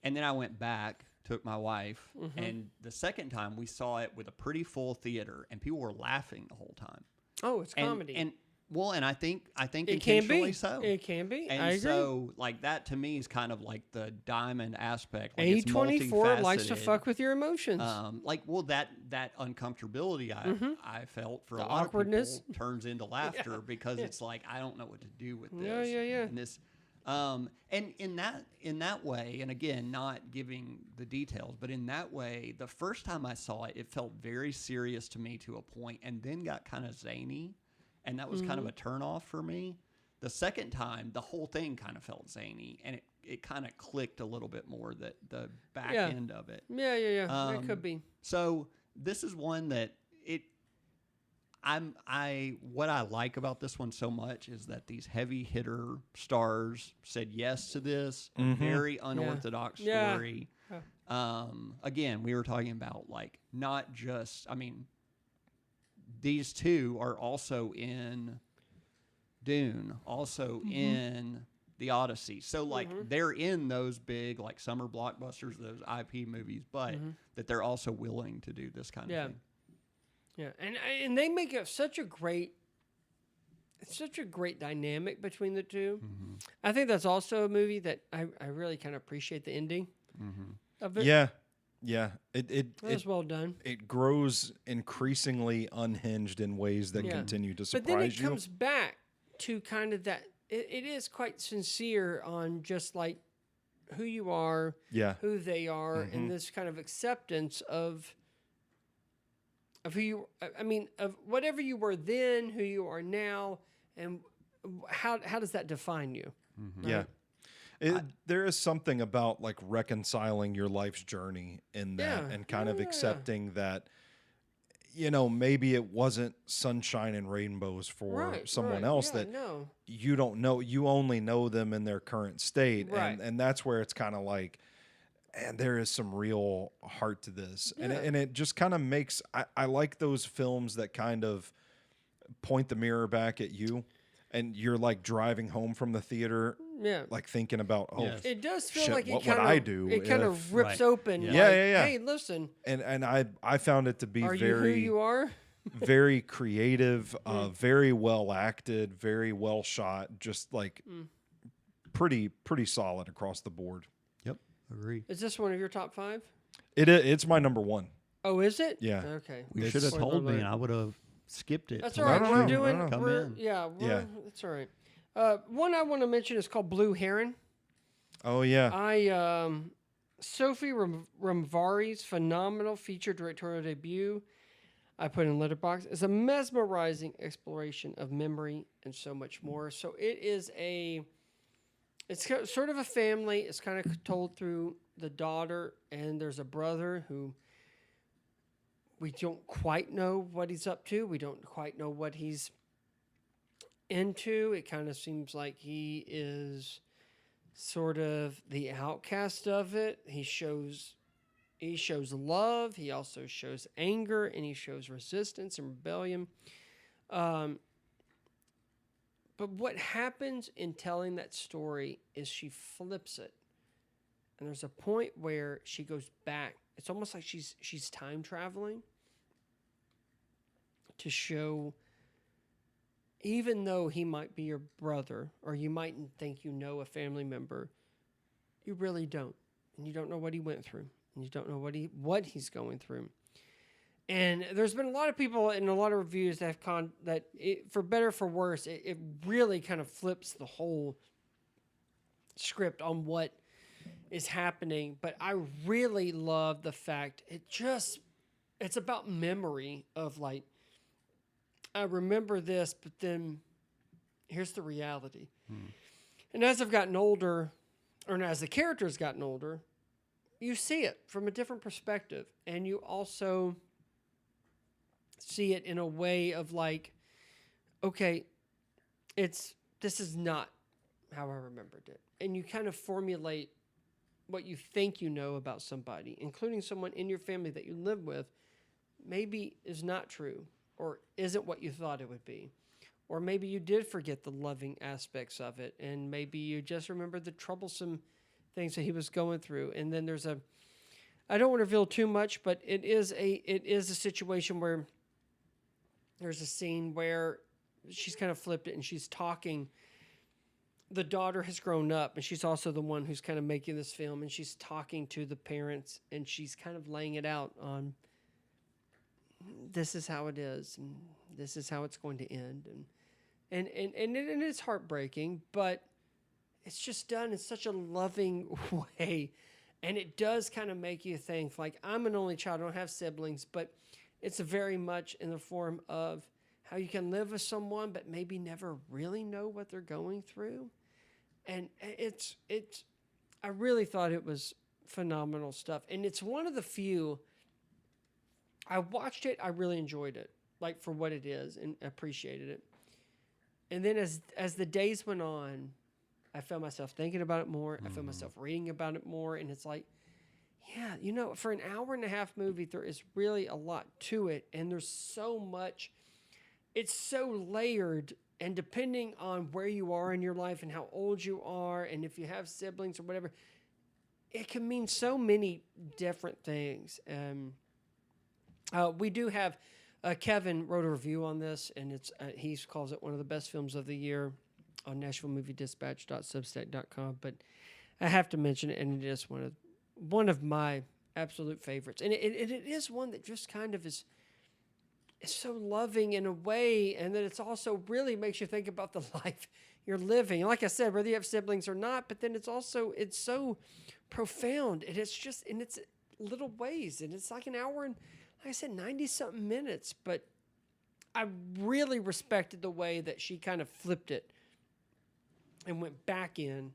And then I went back, took my wife, Mm-hmm. and the second time we saw it with a pretty full theater, and people were laughing the whole time. Oh, it's comedy. And I think it can intentionally be. so. It can be. And I agree. so, that to me is kind of like the diamond aspect. Like it's A24 likes to multifaceted. fuck with your emotions. That uncomfortability I felt for The a lot awkwardness. of people turns into laughter because it's like I don't know what to do with this. Yeah, yeah, yeah. And this, and in that way, and again, not giving the details, but in that way, the first time I saw it, it felt very serious to me to a point, and then got kind of zany, and that was kind of a turnoff for me. The second time, the whole thing kind of felt zany, and it kind of clicked a little bit more, that the back Yeah. end of it. Yeah. It could be. So this is one that what I like about this one so much is that these heavy hitter stars said yes to this very unorthodox Yeah. story. Again, we were talking about not just, these 2 are also in Dune, also in the Odyssey. So they're in those big summer blockbusters, those IP movies, but that they're also willing to do this kind of thing. Yeah, and they make such a great dynamic between the 2. I think that's also a movie that I really kind of appreciate the ending of it. Yeah. That was well done. It grows increasingly unhinged in ways that continue to surprise But then it you. comes back to kind of that. It is quite sincere on just who you are, who they are, and this kind of acceptance of who you. Of whatever you were then, who you are now, and how does that define you? Yeah. There is something about reconciling your life's journey in that, and kind of accepting that, maybe it wasn't sunshine and rainbows for someone else, that you don't know. You only know them in their current state. And that's where it's kind of and there is some real heart to this. Yeah. And it just kind of makes, I like those films that kind of point the mirror back at you, and you're driving home from the theater, thinking about, It does feel shit, like what it would kind I of do it kind of if- rips open. Yeah. Hey, listen, and I found it to be are you who very, you are? very creative, very well acted, very well shot, just pretty solid across the board. Yep, Agree. Is this one of your top 5? It's my number 1. Oh, is it? Yeah. Okay. You It's- should have Spoiler told me, alert. and I would have skipped it. That's to all right. let We're you doing. come We're, in. Yeah. That's all right. One I want to mention is called Blue Heron. Oh yeah. Sophie Ramvari's phenomenal feature directorial debut, I put in Letterboxd, is a mesmerizing exploration of memory and so much more. So it's sort of a family. It's kind of told through the daughter, and there's a brother who we don't quite know what he's up to. We don't quite know what he's into. It kind of seems like he is sort of the outcast of it. He shows love. He also shows anger, and he shows resistance and rebellion. But what happens in telling that story is she flips it, and there's a point where she goes back. It's almost like she's time traveling to show, even though he might be your brother, or you might think you know a family member, you really don't. And you don't know what he went through. And you don't know what he's going through. And there's been a lot of people in a lot of reviews that have for better or for worse, it really kind of flips the whole script on what is happening. But I really love the fact it's about memory of like, I remember this, but then here's the reality. And as I've gotten older, or as the character's gotten older, you see it from a different perspective. And you also see it in a way of like, okay, this is not how I remembered it. And you kind of formulate what you think you know about somebody, including someone in your family that you live with, maybe is not true or isn't what you thought it would be. Or maybe you did forget the loving aspects of it, and maybe you just remember the troublesome things that he was going through. And then I don't want to reveal too much, but it is a situation where there's a scene where she's kind of flipped it and she's talking. The daughter has grown up, and she's also the one who's kind of making this film, and she's talking to the parents, and she's kind of laying it out on, this is how it is, and this is how it's going to end. And it's heartbreaking, but it's just done in such a loving way. And it does kind of make you think, like, I'm an only child, I don't have siblings, but it's very much in the form of how you can live with someone, but maybe never really know what they're going through. And I really thought it was phenomenal stuff. And it's one of the few, I watched it, I really enjoyed it, like for what it is, and appreciated it. And then as the days went on, I found myself thinking about it more. I found myself reading about it more. And it's like, yeah, for an hour and a half movie, there is really a lot to it. And there's so much. It's so layered. And depending on where you are in your life and how old you are, and if you have siblings or whatever, it can mean so many different things. We do have Kevin wrote a review on this, and he calls it one of the best films of the year on NashvilleMovieDispatch.substack.com. But I have to mention it, and it is one of my absolute favorites. And it is one that just kind of is so loving in a way, and that it's also really makes you think about the life you're living. And like I said, whether you have siblings or not, but then it's so profound, and it's just in its little ways, and it's like an hour and, like I said, 90-something minutes. But I really respected the way that she kind of flipped it and went back in.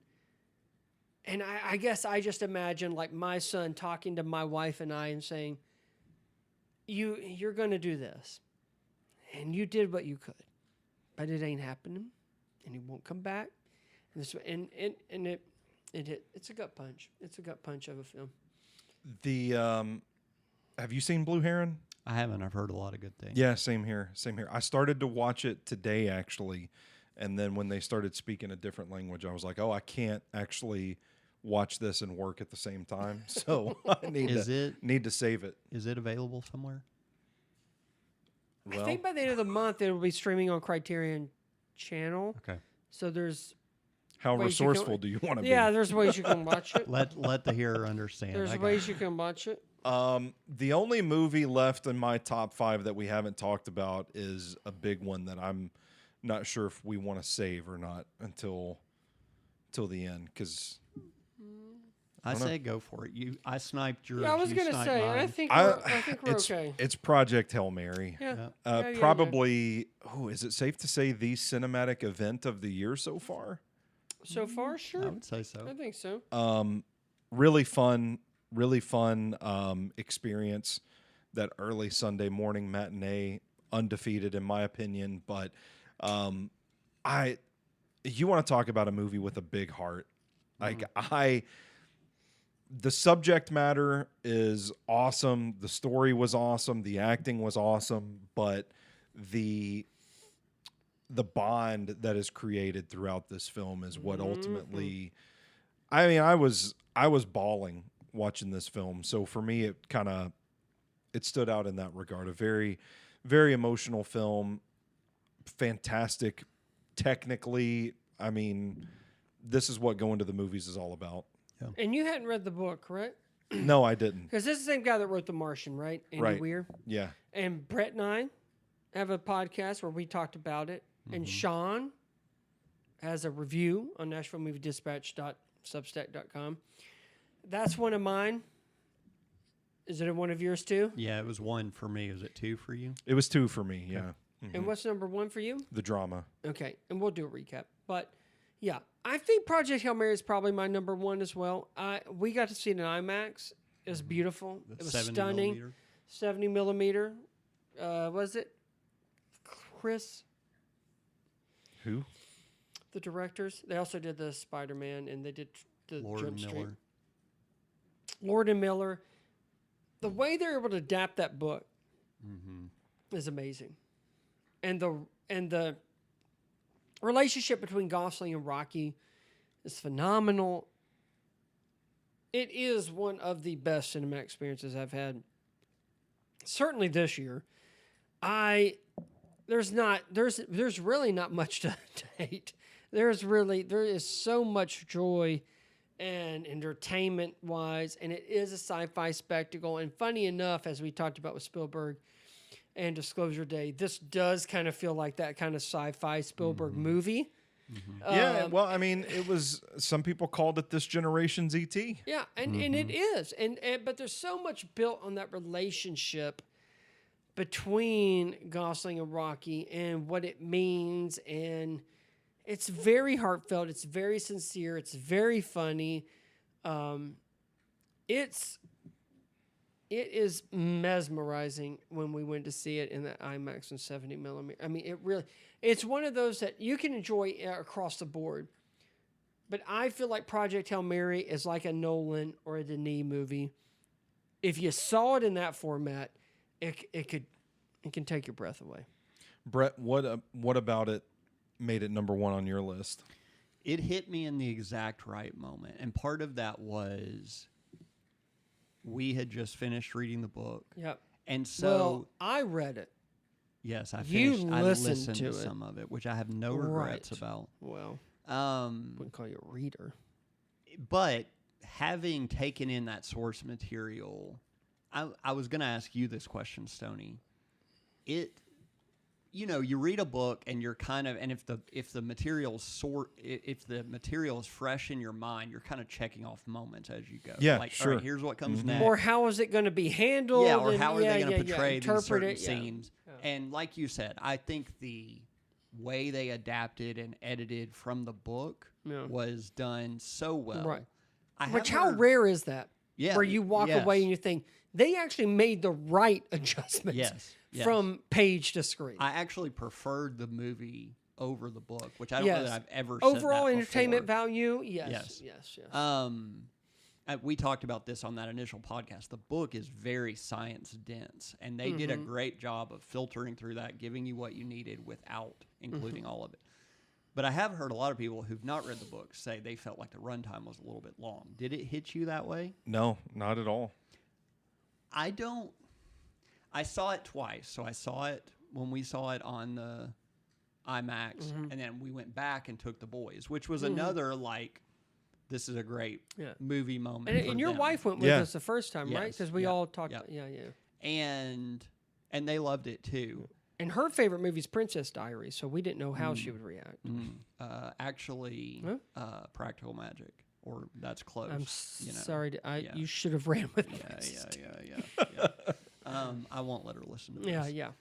And I guess I just imagine like my son talking to my wife and I and saying, you're going to do this. And you did what you could. But it ain't happening. And he won't come back. It's a gut punch. It's a gut punch of a film. Have you seen Blue Heron? I haven't. I've heard a lot of good things. Yeah, same here. I started to watch it today, actually. And then when they started speaking a different language, I was like, oh, I can't actually watch this and work at the same time. So I need to save it. Is it available somewhere? Well, I think by the end of the month, it will be streaming on Criterion Channel. Okay. So there's How ways you resourceful can- do you want to Yeah, be? there's ways you can watch it. Let the hearer understand. There's I got ways it. you can watch it. The only movie left in my top 5 that we haven't talked about is a big one that I'm not sure if we want to save or not until the end, because I say go for it. I sniped yours. Yeah, I was you gonna sniped say, mine. I think we're it's okay. it's Project Hail Mary. Yeah. Probably. Oh, is it safe to say the cinematic event of the year so far? So far, sure. I would say so. I think so. Really fun experience. That early Sunday morning matinee, undefeated in my opinion. But you want to talk about a movie with a big heart? The subject matter is awesome. The story was awesome. The acting was awesome. But the bond that is created throughout this film is what ultimately. I mean, I was bawling watching this film. So for me, it stood out in that regard. A very, very emotional film. Fantastic, technically. I mean, this is what going to the movies is all about. And you hadn't read the book, correct? No, I didn't. Because this is the same guy that wrote The Martian, right? Andy Right. Weir. Yeah. And Brett and I have a podcast where we talked about it. And Sean has a review on NashvilleMovieDispatch.substack.com. That's one of mine. Is it one of yours too? Yeah, it was 1 for me. Was it 2 for you? It was 2 for me, yeah. And what's number 1 for you? The drama. Okay, and we'll do a recap. But yeah, I think Project Hail Mary is probably my number 1 as well. We got to see it in IMAX. It was beautiful. It was 70 stunning. millimeter. 70 millimeter. Was it Chris? Who? The directors. They also did the Spider-Man, and they did the Lord Jump and Street. Miller. Lord and Miller. The way they're able to adapt that book is amazing, and the relationship between Gosling and Rocky is phenomenal. It is one of the best cinema experiences I've had, certainly this year. There's really not much to hate. There is so much joy and entertainment wise, and it is a sci-fi spectacle. And funny enough, as we talked about with Spielberg and Disclosure Day, this does kind of feel like that kind of sci-fi Spielberg movie. Yeah, well, I mean, it was. Some people called it this generation's ET. Yeah, and it is, and but there's so much built on that relationship between Gosling and Rocky and what it means, and it's very heartfelt. It's very sincere. It's very funny. It is mesmerizing when we went to see it in the IMAX and 70 millimeter. I mean, it's one of those that you can enjoy across the board. But I feel like Project Hail Mary is like a Nolan or a Denis movie. If you saw it in that format, it can take your breath away. Brett, what about it made it number 1 on your list? It hit me in the exact right moment. And part of that was we had just finished reading the book. Yep. And so Well, I read it. yes, I You finished. I listened listened to to it. some of it, which I have no regrets Right. about. Well, wouldn't call you a reader. But having taken in that source material, I was going to ask you this question, Stoney. You read a book and you're kind of, and if the material is fresh in your mind, you're kind of checking off moments as you go. Yeah, like, sure. all right, here's what comes next. Or how is it going to be handled? Yeah, or and- how are they going to portray these interpret certain it, yeah. scenes? And like you said, I think the way they adapted and edited from the book Yeah. was done so well. Right. I Which, have how heard- rare is that? Yeah, Where you walk yes. away and you think, they actually made the right adjustments Yes, yes. from page to screen. I actually preferred the movie over the book, which I don't know Yes. that I've ever said Overall that entertainment before. value, yes. We talked about this on that initial podcast. The book is very science dense, and they did a great job of filtering through that, giving you what you needed without including all of it. But I have heard a lot of people who've not read the book say they felt like the runtime was a little bit long. Did it hit you that way? No, not at all. I don't. I saw it twice. So I saw it when we saw it on the IMAX, and then we went back and took The Boys, which was another like, this is a great movie moment. And your them. wife went with us the first time, right? Yes. Because we all talked. Yep. Yeah. And they loved it too. And her favorite movie is Princess Diaries, so we didn't know how she would react. Actually, Practical Magic, or that's close. I'm sorry. You should have ran with me. Yeah. I won't let her listen to this. Yeah.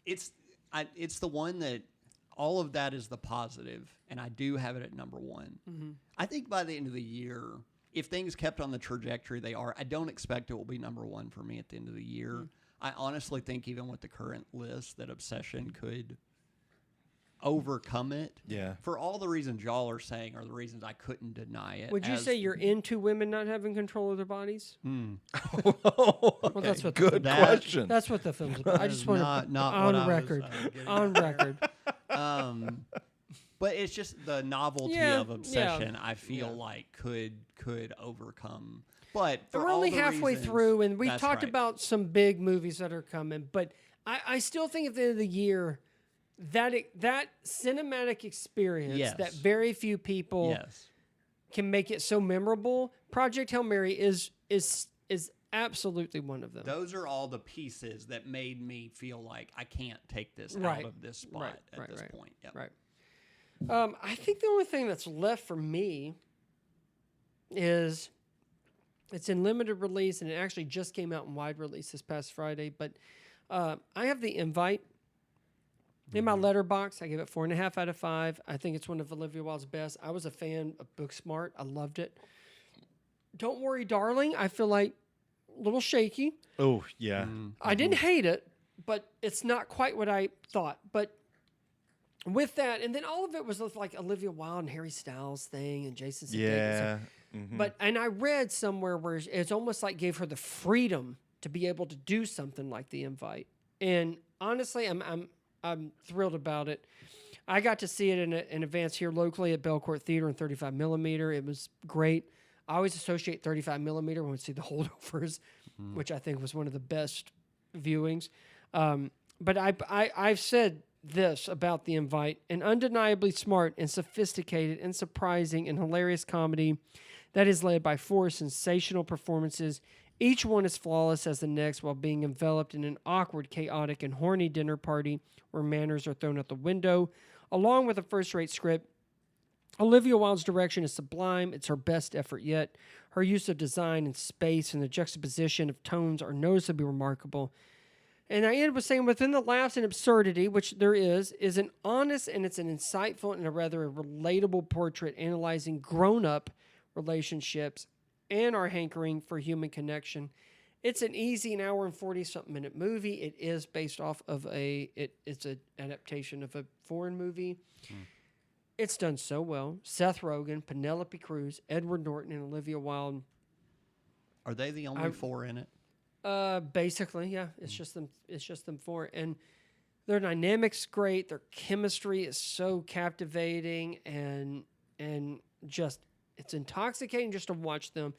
It's the one that all of that is the positive, and I do have it at number one. Mm-hmm. I think by the end of the year, if things kept on the trajectory they are, I don't expect it will be number one for me at the end of the year. Mm-hmm. I honestly think even with the current list that Obsession could overcome it. Yeah. For all the reasons y'all are saying are the reasons I couldn't deny it. Would you say you're into women not having control of their bodies? Well, that's what good question. That's what the film's about. I just want to on record. On record. But it's just the novelty of Obsession. I feel like could overcome. But we're only halfway through, and we talked about some big movies that are coming. But I still think at the end of the year, that cinematic experience that very few people can make it so memorable. Project Hail Mary is absolutely one of them. Those are all the pieces that made me feel like I can't take this out of this spot at this point. Yep. Right. I think the only thing that's left for me is it's in limited release, and it actually just came out in wide release this past Friday. But I have The Invite. In my letterbox, I give it 4.5 out of 5. I think it's one of Olivia Wilde's best. I was a fan of Booksmart. I loved it. Don't Worry, Darling. I feel like a little shaky. Oh, yeah. I didn't hate it, but it's not quite what I thought. But with that, and then all of it was like Olivia Wilde and Harry Styles thing and Jason Sudeikis. Yeah. But and I read somewhere where it's almost like gave her the freedom to be able to do something like The Invite. And honestly, I'm thrilled about it. I got to see it in advance here locally at Belcourt Theater in 35 millimeter. It was great. I always associate 35 millimeter when we see The Holdovers, which I think was one of the best viewings. But I've said this about The Invite: an undeniably smart and sophisticated and surprising and hilarious comedy that is led by 4 sensational performances. Each one is flawless as the next, while being enveloped in an awkward, chaotic, and horny dinner party where manners are thrown out the window. Along with a first-rate script, Olivia Wilde's direction is sublime. It's her best effort yet. Her use of design and space and the juxtaposition of tones are noticeably remarkable. And I end with saying, within the laughs and absurdity, which there is an honest and it's an insightful and a rather relatable portrait analyzing grown-up relationships and our hankering for human connection. It's an easy 1 hour and 40-something minute movie. It is based off of it's an adaptation of a foreign movie. It's done so well. Seth Rogen, Penelope Cruz, Edward Norton, and Olivia Wilde. Are they the only 4 in it? Basically, yeah. It's just them 4. And their dynamic's great. Their chemistry is so captivating and just it's intoxicating just to watch them.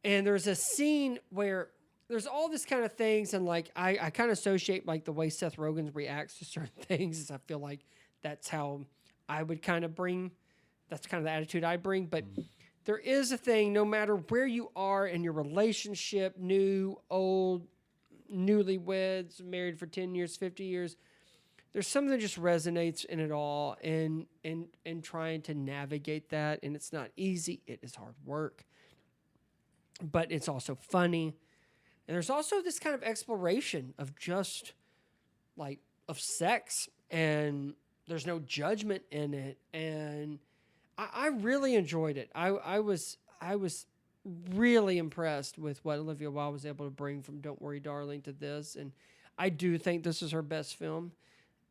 And there's a scene where there's all this kind of things, and like I kind of associate like the way Seth Rogen reacts to certain things. Is I feel like that's how I would kind of bring. That's kind of the attitude I bring. But there is a thing, no matter where you are in your relationship, new, old, newlyweds, married for 10 years, 50 years, there's something that just resonates in it all, and trying to navigate that. And it's not easy. It is hard work. But it's also funny. And there's also this kind of exploration of just like of sex, and there's no judgment in it. And I really enjoyed it. I was really impressed with what Olivia Wilde was able to bring from Don't Worry, Darling to this. And I do think this is her best film.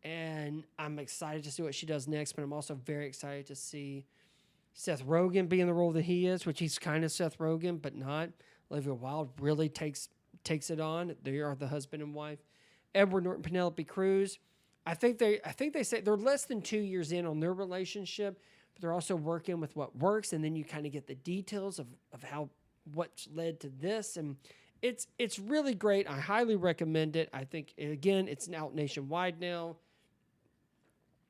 And I'm excited to see what she does next, but I'm also very excited to see Seth Rogen be in the role that he is, which he's kind of Seth Rogen, but not. Olivia Wilde really takes it on. They are the husband and wife. Edward Norton, Penelope Cruz. I think they say they're less than 2 years in on their relationship, but they're also working with what works, and then you kind of get the details of how what's led to this, and it's really great. I highly recommend it. I think, again, it's out nationwide now.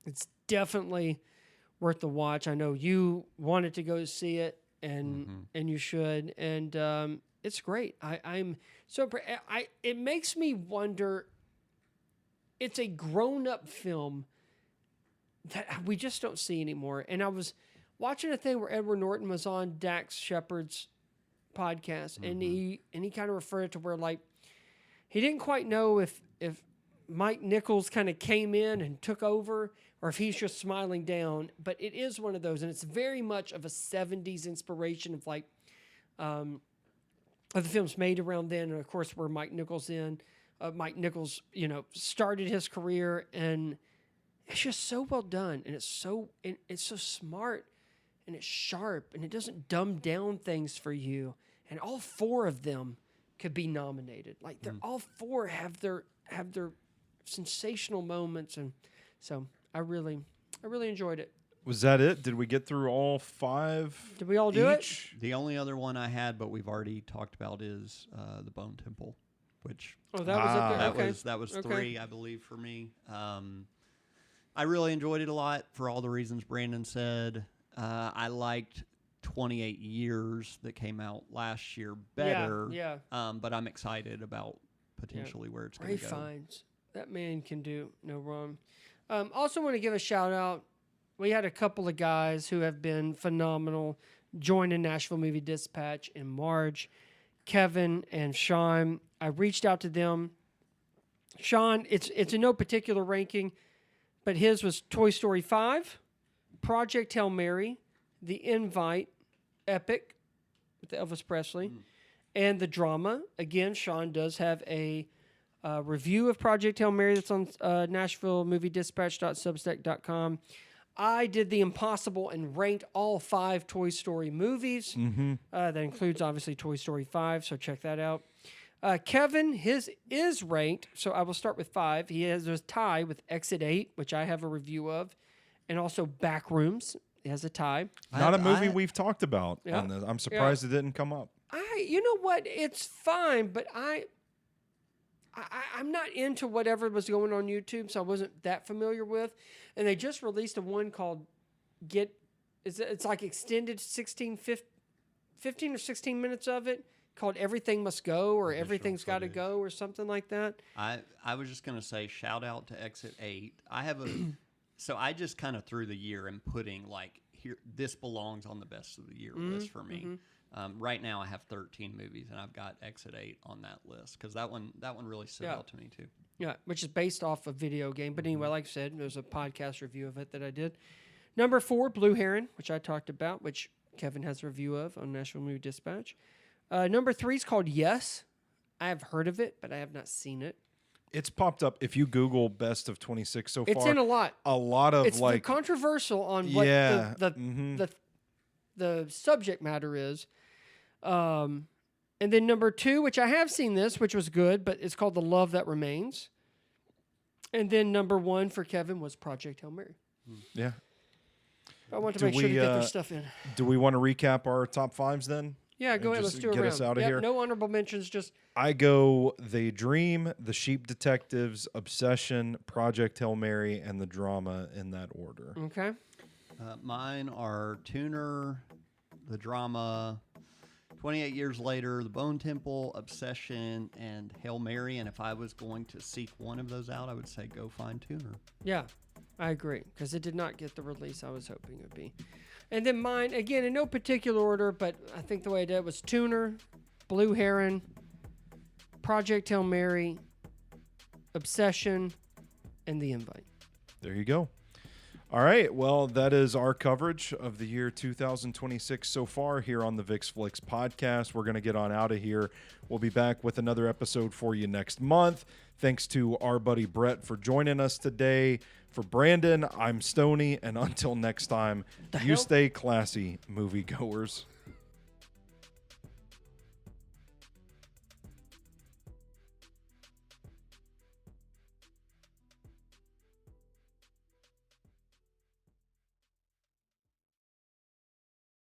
It's definitely worth the watch. I know you wanted to go see it, and you should. And it's great. I'm so it makes me wonder. It's a grown-up film that we just don't see anymore. And I was watching a thing where Edward Norton was on Dax Shepard's podcast, and he kind of referred it to where, like, he didn't quite know if Mike Nichols kind of came in and took over, or if he's just smiling down. But it is one of those, and it's very much of a 70s inspiration of, like, of the films made around then, and of course where Mike Nichols started his career, and it's just so well done, and it's so smart, and it's sharp, and it doesn't dumb down things for you. And all four of them could be nominated. Like, they're all four have their sensational moments, and so I really enjoyed it. Was that it? Did we get through all 5? Did we all do each? it? The only other one I had, but we've already talked about, is the Bone Temple, which Oh, that was up there. that was Okay. 3, I believe, for me. I really enjoyed it a lot for all the reasons Brandon said. I liked 28 Years that came out last year better. Yeah. But I'm excited about potentially where it's going Ray to go. Fiennes, that man can do no wrong. Also want to give a shout out. We had a couple of guys who have been phenomenal joining Nashville Movie Dispatch in March. Kevin and Sean. I reached out to them. Sean, it's in no particular ranking, but his was Toy Story 5, Project Hail Mary, The Invite, Epic with Elvis Presley, and the drama. Again, Sean does have a review of Project Hail Mary that's on NashvilleMovieDispatch.substack.com. I did the impossible and ranked all 5 Toy Story movies. That includes, obviously, Toy Story 5, so check that out. Kevin, his is ranked, so I will start with 5. He has a tie with Exit 8, which I have a review of, and also Backrooms. He has a tie. Not a movie we've talked about Yeah. on this. I'm surprised it didn't come up. You know what? It's fine, but I'm not into whatever was going on YouTube, so I wasn't that familiar with. And they just released a one called it's like extended 15 or 16 minutes of it, called Everything Must Go, or Everything's Got to Go, or something like that. I was just going to say, shout out to Exit 8. I have so I just kind of threw the year and putting, like, here, this belongs on the best of the year list for me. Right now I have 13 movies, and I've got Exit 8 on that list because that one really stood out to me too. Yeah, which is based off a video game. But anyway, like I said, there's a podcast review of it that I did. Number 4, Blue Heron, which I talked about, which Kevin has a review of on Nashville Movie Dispatch. Number 3 is called Yes. I have heard of it, but I have not seen it. It's popped up. If you Google best of 26 so far, It's in a lot. A lot of, It's like, controversial on what the subject matter is. And then number 2, which I have seen this, which was good, but it's called The Love That Remains. And then number 1 for Kevin was Project Hail Mary. Yeah. I want to make sure to get their stuff in. Do we want to recap our top 5s then? Yeah, go ahead. just Let's do a get round. us out of here. No honorable mentions. Just I go They Dream, The Sheep Detectives, Obsession, Project Hail Mary, and the drama in that order. okay. Mine are Tuner, the drama, 28 Years Later, The Bone Temple, Obsession, and Hail Mary. And if I was going to seek one of those out, I would say go find Tuner. Yeah, I agree, because it did not get the release I was hoping it would be. And then mine, again, in no particular order, but I think the way I did it was Tuner, Blue Heron, Project Hail Mary, Obsession, and The Invite. There you go. All right. Well, that is our coverage of the year 2026 so far here on the Vick's Flicks podcast. We're going to get on out of here. We'll be back with another episode for you next month. Thanks to our buddy Brett for joining us today. For Brandon, I'm Stoney. And until next time, you stay classy, moviegoers.